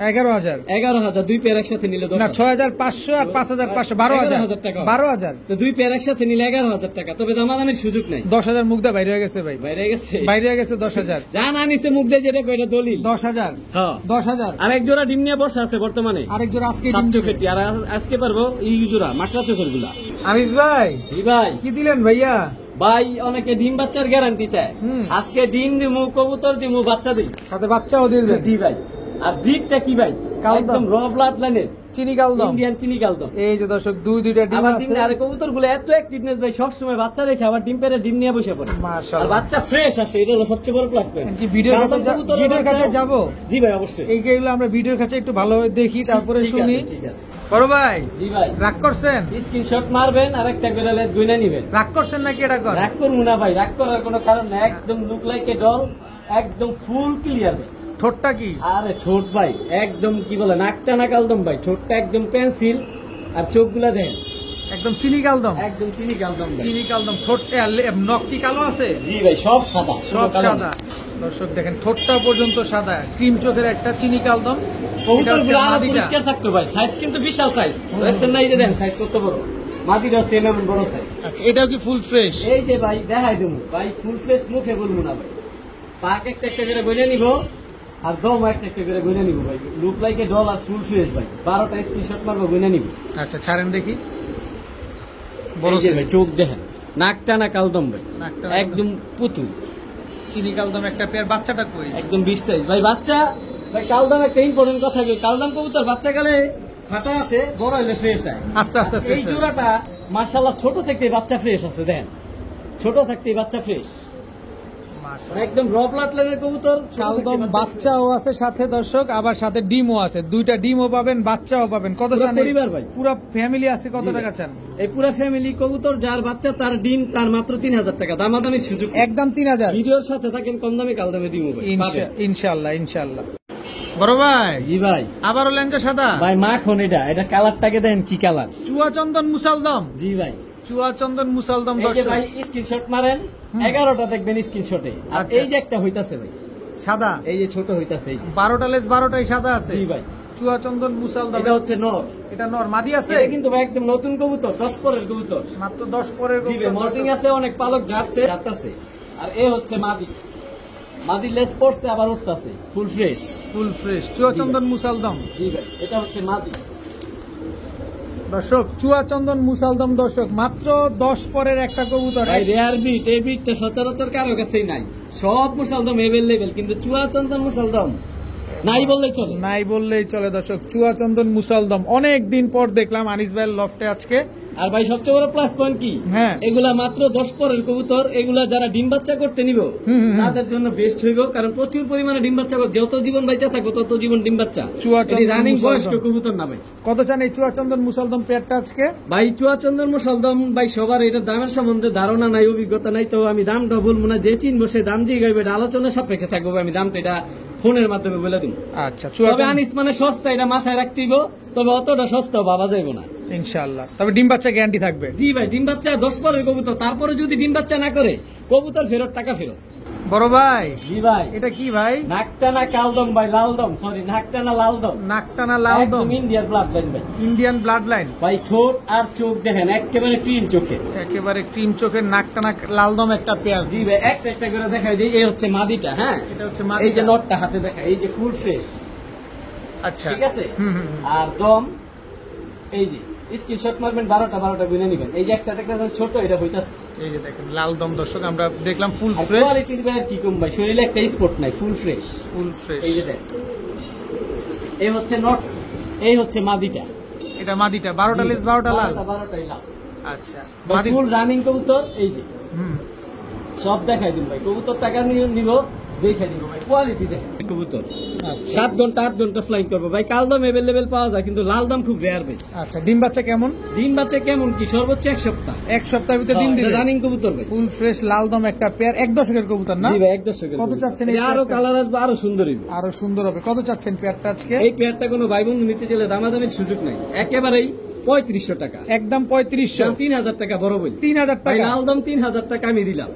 11000 11000 দুই পেয়ার একসাথে নিলে না 6500 আর 5500 12000 টাকা 12000 তো দুই পেয়ার একসাথে নিলে 11000 টাকা। তবে দামাদামির সুযোগ নাই। 10000 মুগ্ধা বাইরে হয়ে গেছে ভাই, বাইরে গেছে বাইরে হয়ে গেছে 10000 যা না নিছে মুখ দিয়ে যেটা কইটা দলিল 10000 হ্যাঁ 10000 আর এক জোড়া ডিম নিয়ে বসে আছে বর্তমানে। আরেক জোড়া আজকে সাত চোখেরটি। আর আজকে পারবো এই জোড়া মাকড়া চোখের গুলা। আনিস ভাই জি ভাই। কি দিলেন ভাইয়া? ভাই অনেকে ডিম বাচ্চার গ্যারান্টি চায়। আজকে ডিম দিমু, কবুতর দিমু, বাচ্চা দিই, সাথে বাচ্চাও দিয়ে দেন। জি ভাই। আর ব্রিডটা কি ভাই? কালদম। একদম র ব্লাড লাইনের চিনি কালদম, ইন্ডিয়ান চিনি কালদম। এই যে দর্শক দুইটা ডিম আবার আছে। ডিম আর কবুতর গুলো এত অ্যাক্টিভনেস ভাই, সব সময় বাচ্চা রেখে আবার ডিম পেরে ডিম নিয়ে বসে পড়ে। আর মাশাআল্লাহ বাচ্চা ফ্রেশ আসে, এটা হলো সবচেয়ে বড় প্লাস পয়েন্ট। কি ভিডিওর কাছে ভিডিওর কাছে যাব? জি ভাই অবশ্যই। এইগুলো আমরা ভিডিওর কাছে একটু ভালোভাবে দেখি, তারপরে ঠিক আছে, শুনি। ঠিক আছে। বড় ভাই জি ভাই। রাগ করছেন? স্ক্রিনশট মারবেন আর একটা করে লেজ গুইনা নিবেন। রাগ করছেন নাকি এটা কর? রাগ করবো না ভাই, রাগ করার কোনো কারণ নেই। একদম লুক লাইক এ ডল, একদম ফুল ক্লিয়ার ভাই। ঠোঁটটা কি? আরে ঠোঁট ভাই একদম কি বলে নাকটা না কালদম ভাই, ঠোঁটটা একদম পেন্সিল আর চোখগুলা দেন একদম চিনি কালদম, একদম চিনি কালদম ভাই। চিনি কালদম। ঠোঁট নখ কি কালো আছে? জি ভাই সব সাদা, সব কালো না। সাদা। দর্শক দেখেন ঠোঁটটা পর্যন্ত সাদা, ক্রিম চোখের একটা চিনি কালদম। কবুতরগুলো আরো পরিষ্কার থাকতো ভাই, সাইজ কিন্তু বিশাল সাইজ। দেখছেন না, এই যে দেন সাইজ কত বড়, মাদিরও সেম এমন বড় সাইজ। আচ্ছা এটাও কি ফুল ফ্রেশ? এই যে ভাই দেখাই দেবো ভাই, ফুল ফ্রেশ মুখে বলবো না ভাই। পাক একটা একটা করে গইনা নিব আর দম একটা একটা করে গইনা নিব ভাই। লুক লাইক এ ডল আর ফুল ফ্রেশ ভাই। 12টা স্ক্রিনশট মারবো, গইনা নিব। আচ্ছা ছাড়েন দেখি। বড় ভাই চোখ দেখেন, নাকটা না কালদম ভাই, নাকটা না একদম পুতুল চিনি কালদম একটা পেয়ার। বাচ্চাটা কই? একদম 20 সাইজ ভাই বাচ্চা। ভাই কালদম একটা ইম্পর্টেন্ট কথা, কালদম কবুতর বাচ্চা কালে ফাটা আছে, বড় হলে ফ্রেশ হয় আস্তে আস্তে এই ফ্রেশ। জোড়াটা মাশাআল্লাহ ছোট থেকে বাচ্চা ফ্রেশ আছে। দেখেন ছোট থাকতেই বাচ্চা ফ্রেশ, একদম র ব্লাড লাইনের কবুতর। কালদম বাচ্চাও আছে সাথে দর্শক, আবার সাথে ডিমও আছে। দুইটা ডিমও পাবেন, বাচ্চাও পাবেন। কত পুরো চান? পরিবার ভাই, পুরো ফ্যামিলি আছে। কত টাকা চান? এই পুরো ফ্যামিলি কবুতর যার বাচ্চা তার ডিম তার মাত্র 3000 টাকা। দামাদামি সুযোগ একদম 3000। ভিডিওর সাথে থাকেন, কম দামে কালদমে দিব ভাই, পাবেন। ইনশাআল্লাহ ইনশাআল্লাহ। বড় ভাই জি ভাই। আবারও ল্যাঞ্জা সাদা ভাই মাখন, এটা কালারটাকে দেন কি কালার। চুয়া চন্দন মুসালদম। জি ভাই। চুয়া চন্দন মুসালদম এই যে দর্শক। ভাই স্ক্রিনশট মারেন, 11টা দেখবেন স্ক্রিনশটে। আর আচ্ছা। এই যে একটা হইতাছে ভাই সাদা, এই যে ছোট হইতাছে, এই যে 12টা লেস 12টাই সাদা আছে। জি ভাই। চুয়া চন্দন মুসালদম। এটা হচ্ছে নর। এটা নর। মাদি আছে? এটা কিন্তু ভাই একদম নতুন কবুতর, 10 পরের কবুতর। মাত্র 10 পরের জি ভাই, মল্টিং আছে, অনেক পালক জাতছে। আর এ হচ্ছে মাদি, মাদি লেস পড়ছে আবার উঠতাছে, ফুল ফ্রেশ। ফুল ফ্রেশ চুয়া চন্দন মুসালদম। জি ভাই, এটা হচ্ছে মাদি দর্শক। চুয়া চন্দন মুসালদম দর্শক, মাত্র 10 পরের একটা কবুতর। ভাই। রেয়ার বিট, এই বিটটা সচরাচর কারো কাছেই নাই। সব মুসালদম এভেলেবেল, কিন্তু চুয়া চন্দন মুসালদম নাই বললেই চলে। নাই বললেই চলে দর্শক। চুয়া চন্দন মুসালদম অনেক দিন পর দেখলাম আনিস ভাইয়ের লফটে আজকে। আর ভাই সবচেয়ে বড় প্লাস পয়েন্ট কি, হ্যাঁ। এগুলা মাত্র 10 পরের কবুতর। এগুলা যারা ডিম বাচ্চা করতে নিব তাদের জন্য বেস্ট হইব, কারণ প্রচুর পরিমাণে ডিম বাচ্চা করবে। যত জীবন বাচ্চা থাকবে তত জীবন ডিম বাচ্চা। চুয়া চন্দন রানিং মুসালদম। বয়স্ক কবুতর না ভাই। কত চান এই চুয়া চন্দন মুসালদম পেয়ারটা আজকে? ভাই চুয়া চন্দন মুসালদম ভাই সবার এটা দামের সম্বন্ধে ধারণা নাই, অভিজ্ঞতা নাই, তো আমি দামটা বলবো না। যে চিনবো সে দাম দিয়ে গাইবে, এটা আলোচনা সাপেক্ষে থাকবো। আমি দামটা এটা ফোনের মাধ্যমে বলে দিব। আচ্ছা চুয়া তবে আনিস মানে সস্তা, এটা মাথায় রাখতে হইব। তবে অতটা সস্তা ভাবা যাইব না ইনশাআল্লাহ। তবে ডিম বাচ্চা গ্যারান্টি থাকবে। জি ভাই। ডিম বাচ্চা 10 পরের কবুতর, তারপরে যদি ডিম বাচ্চা না করে কবুতর ফেরত, টাকা ফেরত। বড় ভাই জি ভাই। এটা কি ভাই? নাকটা না কালদম ভাই, লালদম, সরি নাকটা না লালদম, নাকটা না লালদম, একদম ইন্ডিয়ান ব্লাড লাইন ভাই। ইন্ডিয়ান ব্লাড লাইন ভাই ঠোঁট আর চোখ দেখেন একেবারে ক্রিম চোখে, একেবারে ক্রিম চোখের। নাকটা না লালদম একটা পেয়ার। জি ভাই। একটা একটা করে দেখাই দিই। এই হচ্ছে মাদিটা, হ্যাঁ এটা হচ্ছে এই যে নটটা হাতে দেখা, এই যে ফুল ফ্রেশ। আচ্ছা ঠিক আছে। আর দম এই যে স্ক্রিনশট মারবেন, 12টা গুনে নিবেন। এই যে একটা দেখতেছেন ছোট, এটা হইতাছে এই যে দেখেন লালদম দর্শক, আমরা দেখলাম ফুল আর ফ্রেশ। কোয়ালিটির ভাই কি কম ভাই, শরীরে একটা স্পট নাই, ফুল ফ্রেশ। Full fresh. এই যে দেখ, এই হচ্ছে নট, এই হচ্ছে মাদিটা। এটা মাদিটা 12টা লেস 12টা লাল। 12টাই লাল। আচ্ছা ফুল রানিং কবুতর। এই যে হুম। সব দেখাই দিন ভাই, কবুতর টাকা নিব দেখে দিব ভাই, কোয়ালিটি দেখেন কবুতর। আচ্ছা 7 ঘন্টা 8 ঘন্টা ফ্লাইং করবে ভাই। কালদম এভেলেবেল পাওয়া যায়, কিন্তু লাল দাম খুব রেয়ার ভাই। আচ্ছা, ডিম বাচ্চা কেমন? ডিম বাচ্চা কেমন কি সর্বোচ্চ 1 সপ্তাহ। এক সপ্তাহের ভিতরে ডিম দিবে। রানিং কবুতর ভাই, ফুল ফ্রেশ লাল দম একটা পেয়ার, 1 দশকের কবুতর না? জি ভাই 1 দশকের। কত চাচ্ছেন এই আরো পেয়ারটা? কালার আসবে, আরো সুন্দর হইবে। আরো সুন্দর হবে। কত চাচ্ছেন পেয়ারটা আজকে? এই পেয়ারটা কোনো ভাই বন্ধু নিতে চাইলে দামাদামির সুযোগ নাই, একেবারেই 3500 টাকা। একদম 3500। 3000 টাকা বড় বই। 3000 ভাই টাকা লাল দাম 3000 টাকা আমি দিলাম।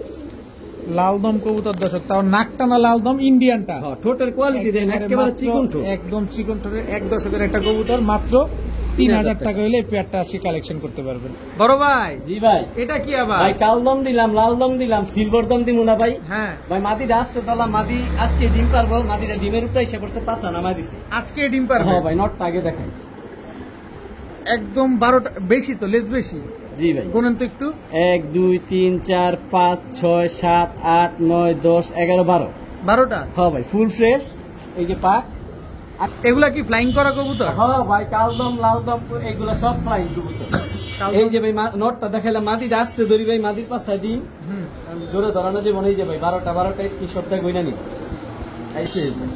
লাল দম কবুতর দর্শক, তাও নাকটানা লাল দম ইন্ডিয়ানটা। হ্যাঁ, ঠোঁটের কোয়ালিটি দেন একেবারে মাত্র চিকন ঠোঁট। একদম চিকন ঠোঁটের 1 দশকের একটা কবুতর, মাত্র 3000 টাকা হলে এই পেয়ারটা আজকে কালেকশন করতে পারবেন। বড় ভাই জি ভাই, এটা কি আবার? ভাই কালদম দিলাম, লাল দম দিলাম, সিলভার দম দিব না ভাই। হ্যাঁ ভাই মাদিটা আসতে তালা মাদি আজকে ডিম পারবো, মাদিটা ডিমের উপরে এসে পড়ছে, পাঁচা নামাই দিছে। আজকে ডিম পারবে? হ্যাঁ ভাই, নটটা আগে দেখাই। একদম 12টা বেশি তো, লেস বেশি। জি ভাই, গুনেন তো একটু। 1 2 3 4 5 6 7 8 9 10 11 12। 12টা? হ্যাঁ ভাই, ফুল ফ্রেশ। এই যে পাক। এগুলা কি ফ্লাইং করা কবুতর? হ্যাঁ ভাই, কালদম লাল দম এগুলো সব ফ্লাইং কবুতর। এই যে ভাই নটটা দেখাইলাম, মাদিটা আসতে ধরি ভাই, মাদির পাশে ডিম জোরে ধরানো যে মনে যে ভাই 12টা স্ক্রিনশটটা গইনা নিব। আইছে ভাই।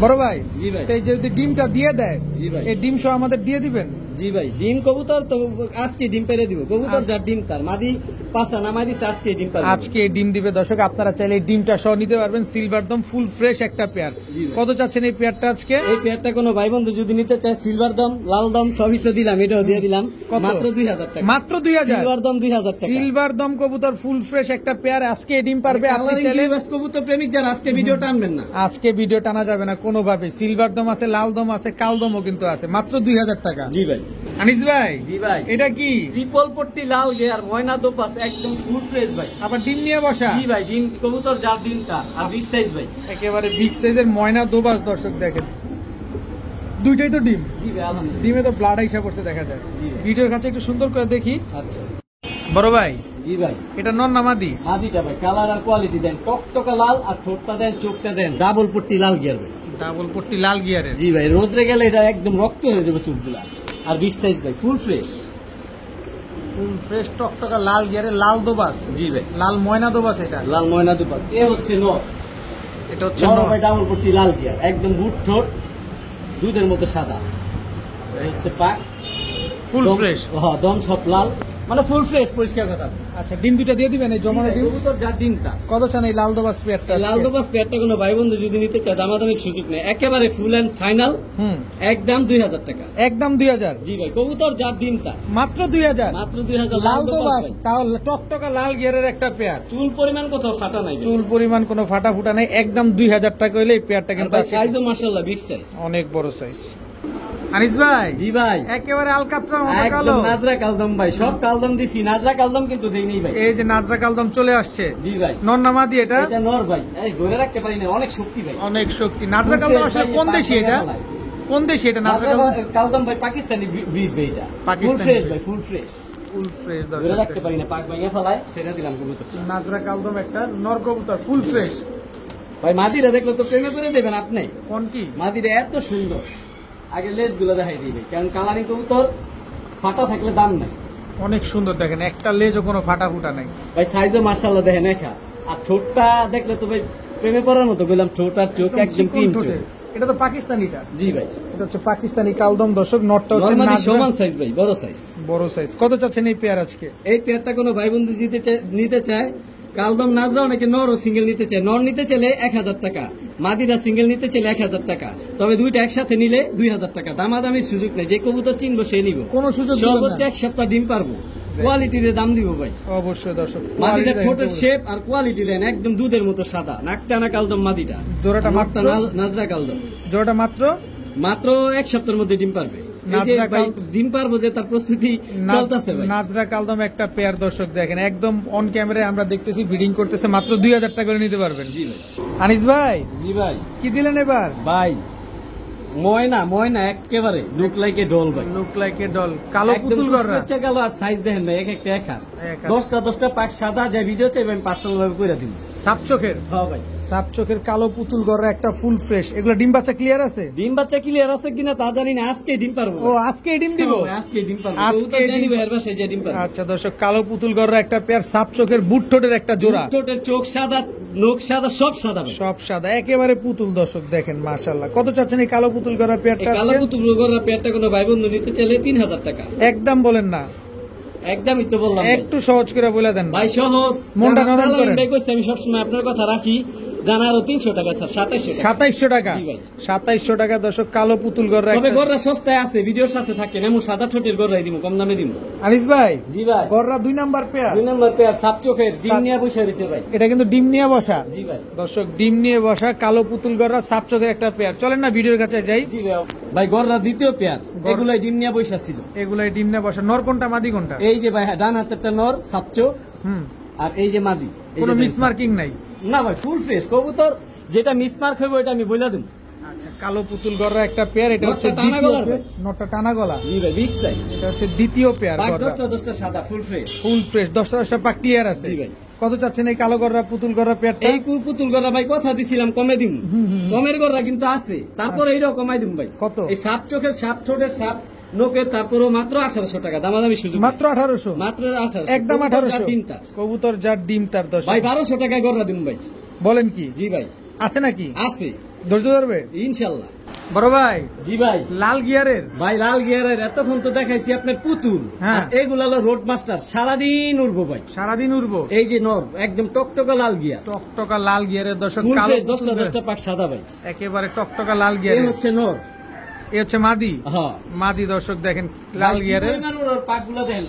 বড় ভাই জি ভাই। তো এই যে যদি ডিমটা দিয়ে দেয়, জি ভাই। এই ডিম সহ আমাদের দিয়ে দিবেন? জি ভাই, ডিম কবুতর তো আজকে ডিম পেরে দিব। কবুতর যার ডিম তার, মাদি পাঁচা নামাই দিচ্ছে, আজকে ডিম পারবে। আজকে ডিম দিবে দর্শক, আপনারা চাইলে এই ডিমটা সহ নিতে পারবেন। সিলভার দম ফুল ফ্রেশ একটা পেয়ার। জি ভাই। কত চাচ্ছেন এই পেয়ারটা আজকে? এই পেয়ারটা কোনো ভাই বন্ধু যদি নিতে চায়, সিলভার দম লাল দম সবই তো দিলাম, এটাও দিয়ে দিলাম। কত? মাত্র 2000 টাকা। মাত্র 2000? সিলভার দম 2000 টাকা। সিলভার দম কবুতর ফুল ফ্রেশ একটা পেয়ার, আজকে ডিম পারবে। আপনি চাইলে কবুতর প্রেমিক যারা আজকে ভিডিও টানবেন না, আজকে ভিডিও টানা যাবে না কোনোভাবে। সিলভার দম আছে, লাল দম আছে, কাল দমও কিন্তু আছে, মাত্র 2000 টাকা। জি ভাই। আনিস ভাই জি ভাই, এটা কি? ট্রিপল পট্টি লাল গিয়ার ময়না দোপাস, একদম ফুল ফ্রেশ ভাই। আবার ডিম নিয়ে বসা? জি ভাই, ডিম কবুতর যার ডিমটা আর বিগ সাইজ ভাই। একেবারে বিগ সাইজের ময়না দোবাস দর্শক দেখেন, দুইটাই তো ডিম। জি ভাই, আলহামদুলিল্লাহ। ডিমে তো ব্লাড আইসা পড়ছে দেখা যায়। জি। ভিডিওর কাছে একটু সুন্দর করে দেখি। আচ্ছা বড় ভাই জি ভাই, এটা নন নামাদি? মাদিটা ভাই কালার আর কোয়ালিটি দেন, টকটকা লাল, আর ঠোঁটটা দেন, চোখটা দেন ডাবল পট্টি লাল গিয়ার ভাই। ডাবল পট্টি লাল গিয়ারের? জি ভাই, রোদ্রে গেলে এটা একদম রক্ত হয়ে যাবে চোখগুলা। আর বিগ সাইজ ভাই, ফুল ফ্রেশ। ফুল ফ্রেশ টকটকা লাল গিয়ারের, লাল দোবাস? জি ভাই, লাল ময়না দোবাস এটা? লাল ময়না দুপাত। এ হচ্ছে নর। এটা হচ্ছে নর নর। ভাই, ডাবল পট্টি লাল গিয়ার, একদম বুট ঠোঁট, দুধের মতো সাদা। এই হচ্ছে পাক, ফুল দম- ফ্রেশ। হ্যাঁ, দম সব লাল, মানে ফুল ফ্রেশ, পরিষ্কার কথা। আচ্ছা, ডিম দুইটা দিয়ে দিবেন এই জমানো ডিম? কবুতর যার ডিমটা। কত চান এই লাল দোবাস পেয়ারটা? লাল দোপাস পেয়ারটা কোনো ভাই বন্ধু যদি নিতে চায়, দামাদামির সুযোগ নেই, একেবারে ফুল এন্ড ফাইনাল, হুম, একদম 2000 টাকা। একদম 2000? জি ভাই, কবুতর যার ডিমটা, মাত্র 2000? মাত্র 2000। লাল দোবাস, তাও টকটকা লাল গিয়ারের একটা পেয়ার। চুল পরিমাণ কোথাও ফাটা নাই, চুল পরিমাণ কোনো ফাটা ফুটা নেই, একদম 2000 টাকা হইলে এই পেয়ারটা কিন্তু আছে। সাইজও মাশাআল্লাহ বিগ সাইজ। অনেক বড় সাইজ। আনিস ভাই জি ভাই, একেবারে আলকাতরার মতো কালো। একদম নাজরা কালদম ভাই, সব কালদম দিছি, নাজরা কালদম কিন্তু দেইনি ভাই। এই যে নাজরা কালদম চলে আসছে। জি ভাই, নন নামাদি এটা? এটা নর ভাই, এই ধরে রাখতে পারি না, অনেক শক্তি ভাই, অনেক শক্তি। নাজরা কালদম আসলে কোন দেশি এটা? কোন দেশি এটা নাজরা কালদম? কালদম ভাই পাকিস্তানি ব্রিড ভাই, এটা পাকিস্তানি ফুল ফ্রেশ ভাই, ফুল ফ্রেশ। ফুল ফ্রেশ ধরে দর্শক। রাখতে পারি না, পাক ভাঙে ফেলায়, ছেড়ে দিলাম কবুতর। নাজরা কালদম একটা নর কবুতর ফুল ফ্রেশ। ভাই মাদিরা দেখলে তো প্রেমে করে দেবেন আপনি। কোন কি? মাদিরা এত সুন্দর, আগে লেজ গুলো দেখাই দিবে, কারণ কালারিং কবুতর ফাটা থাকলে দাম নাই। অনেক সুন্দর দেখেন, একটা লেজও কোনো ফাটা ফুটা নাই। ভাই সাইজও মাশাআল্লাহ দেখেন একা, আর ঠোঁটটা দেখলে তো ভাই প্রেমে পড়ার মতো, বললাম ঠোঁট আর চোখ একদম চিকন ক্রিম চোখ। ঠোঁটের। এটা তো পাকিস্তানিটা? জি ভাই, এটা হচ্ছে পাকিস্তানি কালদম দর্শক। নটটা হচ্ছে নরমালি নাজরা, সমান সাইজ ভাই, বড় সাইজ। বড় সাইজ। কত চাচ্ছেন এই পেয়ার আজকে? এই পেয়ারটা কোনো ভাই বন্ধু নিতে চায়, কালদম নাজরা অনেকে নর ও সিঙ্গেল নিতে চায়, নর নিতে চাইলে 1000 টাকা, মাদিরা সিঙ্গেল নিতে চাইলে 1000 টাকা, তবে দুইটা একসাথে নিলে 2000 টাকা। দামাদামির সুযোগ নেই, যে কবুতর চিনবো সে নিব। কোনো সুযোগ দিবেন সর্বোচ্চ না? 1 সপ্তাহ ডিম পারবো, কোয়ালিটির দাম দিব ভাই। অবশ্যই দর্শক। মাদিটা quality ঠোঁটের দেখেন শেপ আর কোয়ালিটি দেন, একদম দুধের মতো সাদা, নাকটানা কালদম মাদিটা। জোড়াটা আর মাত্র? নটটা নাজরা কালদম। জোড়াটা মাত্র মাত্র 1 সপ্তাহের মধ্যে ডিম পারবে। এই যে নাজরা ভাই কাল- ডিম পারবো যে তার প্রস্তুতি চলতেছে ভাই। নাজরা কালদম একটা পেয়ার দর্শক দেখেন, একদম অন ক্যামেরায় আমরা দেখতেছি ব্রিডিং করতেছে, মাত্র 2000 টাকা করে নিতে পারবেন। জি ভাই, আনিস ভাই জি ভাই, কি দিলেন এবার? ভাই ময়না ময়না একেবারে লুক লাইক এ ডল ভাই, লুক লাইক এ ডল, কালো পুতুল গররা। কালো, আর সাইজ দেখেন ভাই, এক একটা এক হাত, এক হাত। 10টা পাক সাদা, যা ভিডিও চাইবেন পার্সোনাল ভাবে করে দিন। সাপ চোখের? হ্যাঁ ভাই, সাপ চোখের কালো পুতুল গড়া একটা ফুল ফ্রেশ, এগুলো ডিম বাচ্চা ক্লিয়ার আছে? ডিম বাচ্চা ক্লিয়ার আছে কিনা তা জানি না, আজকে ডিম পারবো। ও আজকে ডিম দিব? আজকে ডিম পারবো, আজকে জানি ভাই এর বাসায় যে ডিম পারবো। আচ্ছা দর্শক, কালো পুতুল গড়া একটা পেয়ার, সাপ চোখের বুট ঠোঁটের একটা জোড়া, ঠোঁটের চোখ সাদা, নখ সাদা, সব সাদা ভাই। সব সাদা, একেবারে পুতুল। দর্শক দেখেন মাশাআল্লাহ, কত চাচ্ছেন এই কালো পুতুল গড়া পেয়ারটা? কালো পুতুল গড়া পেয়ারটা কোনো ভাই বন্ধু নিতে চাইলে 3000 টাকা। একদম বলেন না, একদমই তো বললাম ভাই। একটু সহজ করে বলে দেন ভাই, সহজ মনটা নরম করেন। ভাই কইছি আমি সবসময় আপনার কথা রাখি, জানা আরো 300 টাকা স্যার, 2700 টাকা। জি ভাই। 2700 টাকা দর্শক, কালো পুতুল গড়া তবে একটা। গড়া সস্তায় আছে, ভিডিওর সাথে থাকে না, সাদা ঠোঁটের গড়াই দিব, কম দামে দিব। আনিস ভাই, জি ভাই, গড়া 2 নাম্বার পেয়ার, 2 নম্বর পেয়ার সাপ চোখের ডিম নিয়ে বসে রয়েছে ভাই। এটা কিন্তু ডিম নিয়ে বসা। জি ভাই। দর্শক ডিম নিয়ে বসা কালো পুতুল গড়া সাপ চোখের একটা পেয়ার। চলেন না ভিডিওর কাছে যাই। জি ভাই। ভাই গড়া দ্বিতীয় পেয়ার, এগুলাই ডিম নিয়ে বসে ছিল। এগুলাই ডিম নিয়ে বসা। নর কোনটা মাদি কোনটা? এই যে ভাই ডান হাতেরটা নর সাপ চোখ, আর এই যে মাদি। কোনো মিস মার্কিং নাই? না ভাই, ফুল ফ্রেশ কবুতর, যেটা মিস মার্ক হবে ওটা আমি বলে দেব। আচ্ছা, কালো পুতুল গড়া একটা পেয়ার, এটা হচ্ছে নটটা টানা দ্বিতীয় গলার পেয়ার। নটটা টানা গলা। জি ভাই, বিগ সাইজ। এটা হচ্ছে দ্বিতীয় পেয়ার। ভাই 10টা সাদা, ফুল ফ্রেশ। ফুল ফ্রেশ, 10টা পাক ক্লিয়ার আছে। জি ভাই। কত চাচ্ছেন এই কালো গড়া পুতুল গড়া পেয়ারটা? এই পুতুল গড়া ভাই কথা দিছিলাম কমে দিম, কমের গড়া কিন্তু আছে, তারপরে এইটাও কমাই দিম ভাই। কত? এই সাপ চোখের, সাপ ঠোঁটের, সাপ নোকের, তারপরও মাত্র 1800 টাকা, দামাদামি সুযোগ। মাত্র 1800? মাত্র 1800, একদম 1800। ডিম তার কবুতর যার ডিম তার। দর্শক ভাই 1200 টাকায় গড়া দিম ভাই। বলেন কি? জি ভাই, আছে নাকি? আছে, ধৈর্য ধরবে ইনশাল্লাহ। বড় ভাই, জি ভাই। লাল গিয়ারের ভাই লাল গিয়ারের এতক্ষণ তো দেখাইছি আপনার পুতুল, হ্যাঁ। আর এগুলো হলো রোড মাস্টার, সারাদিন উড়বো ভাই। সারাদিন উড়বো। এই যে নর একদম টকটকা লাল গিয়ার, টকটকা লাল গিয়ারের। দর্শক ফুল কালো ফ্রেশ, পুতুল 10টা পাক সাদা ভাই। একেবারে টকটকা লাল এই গিয়ারের। হচ্ছে নর, এই হচ্ছে মাদি। হ্যাঁ। মাদি দর্শক দেখেন লাল গিয়ারের। পাকগুলো দেখেন,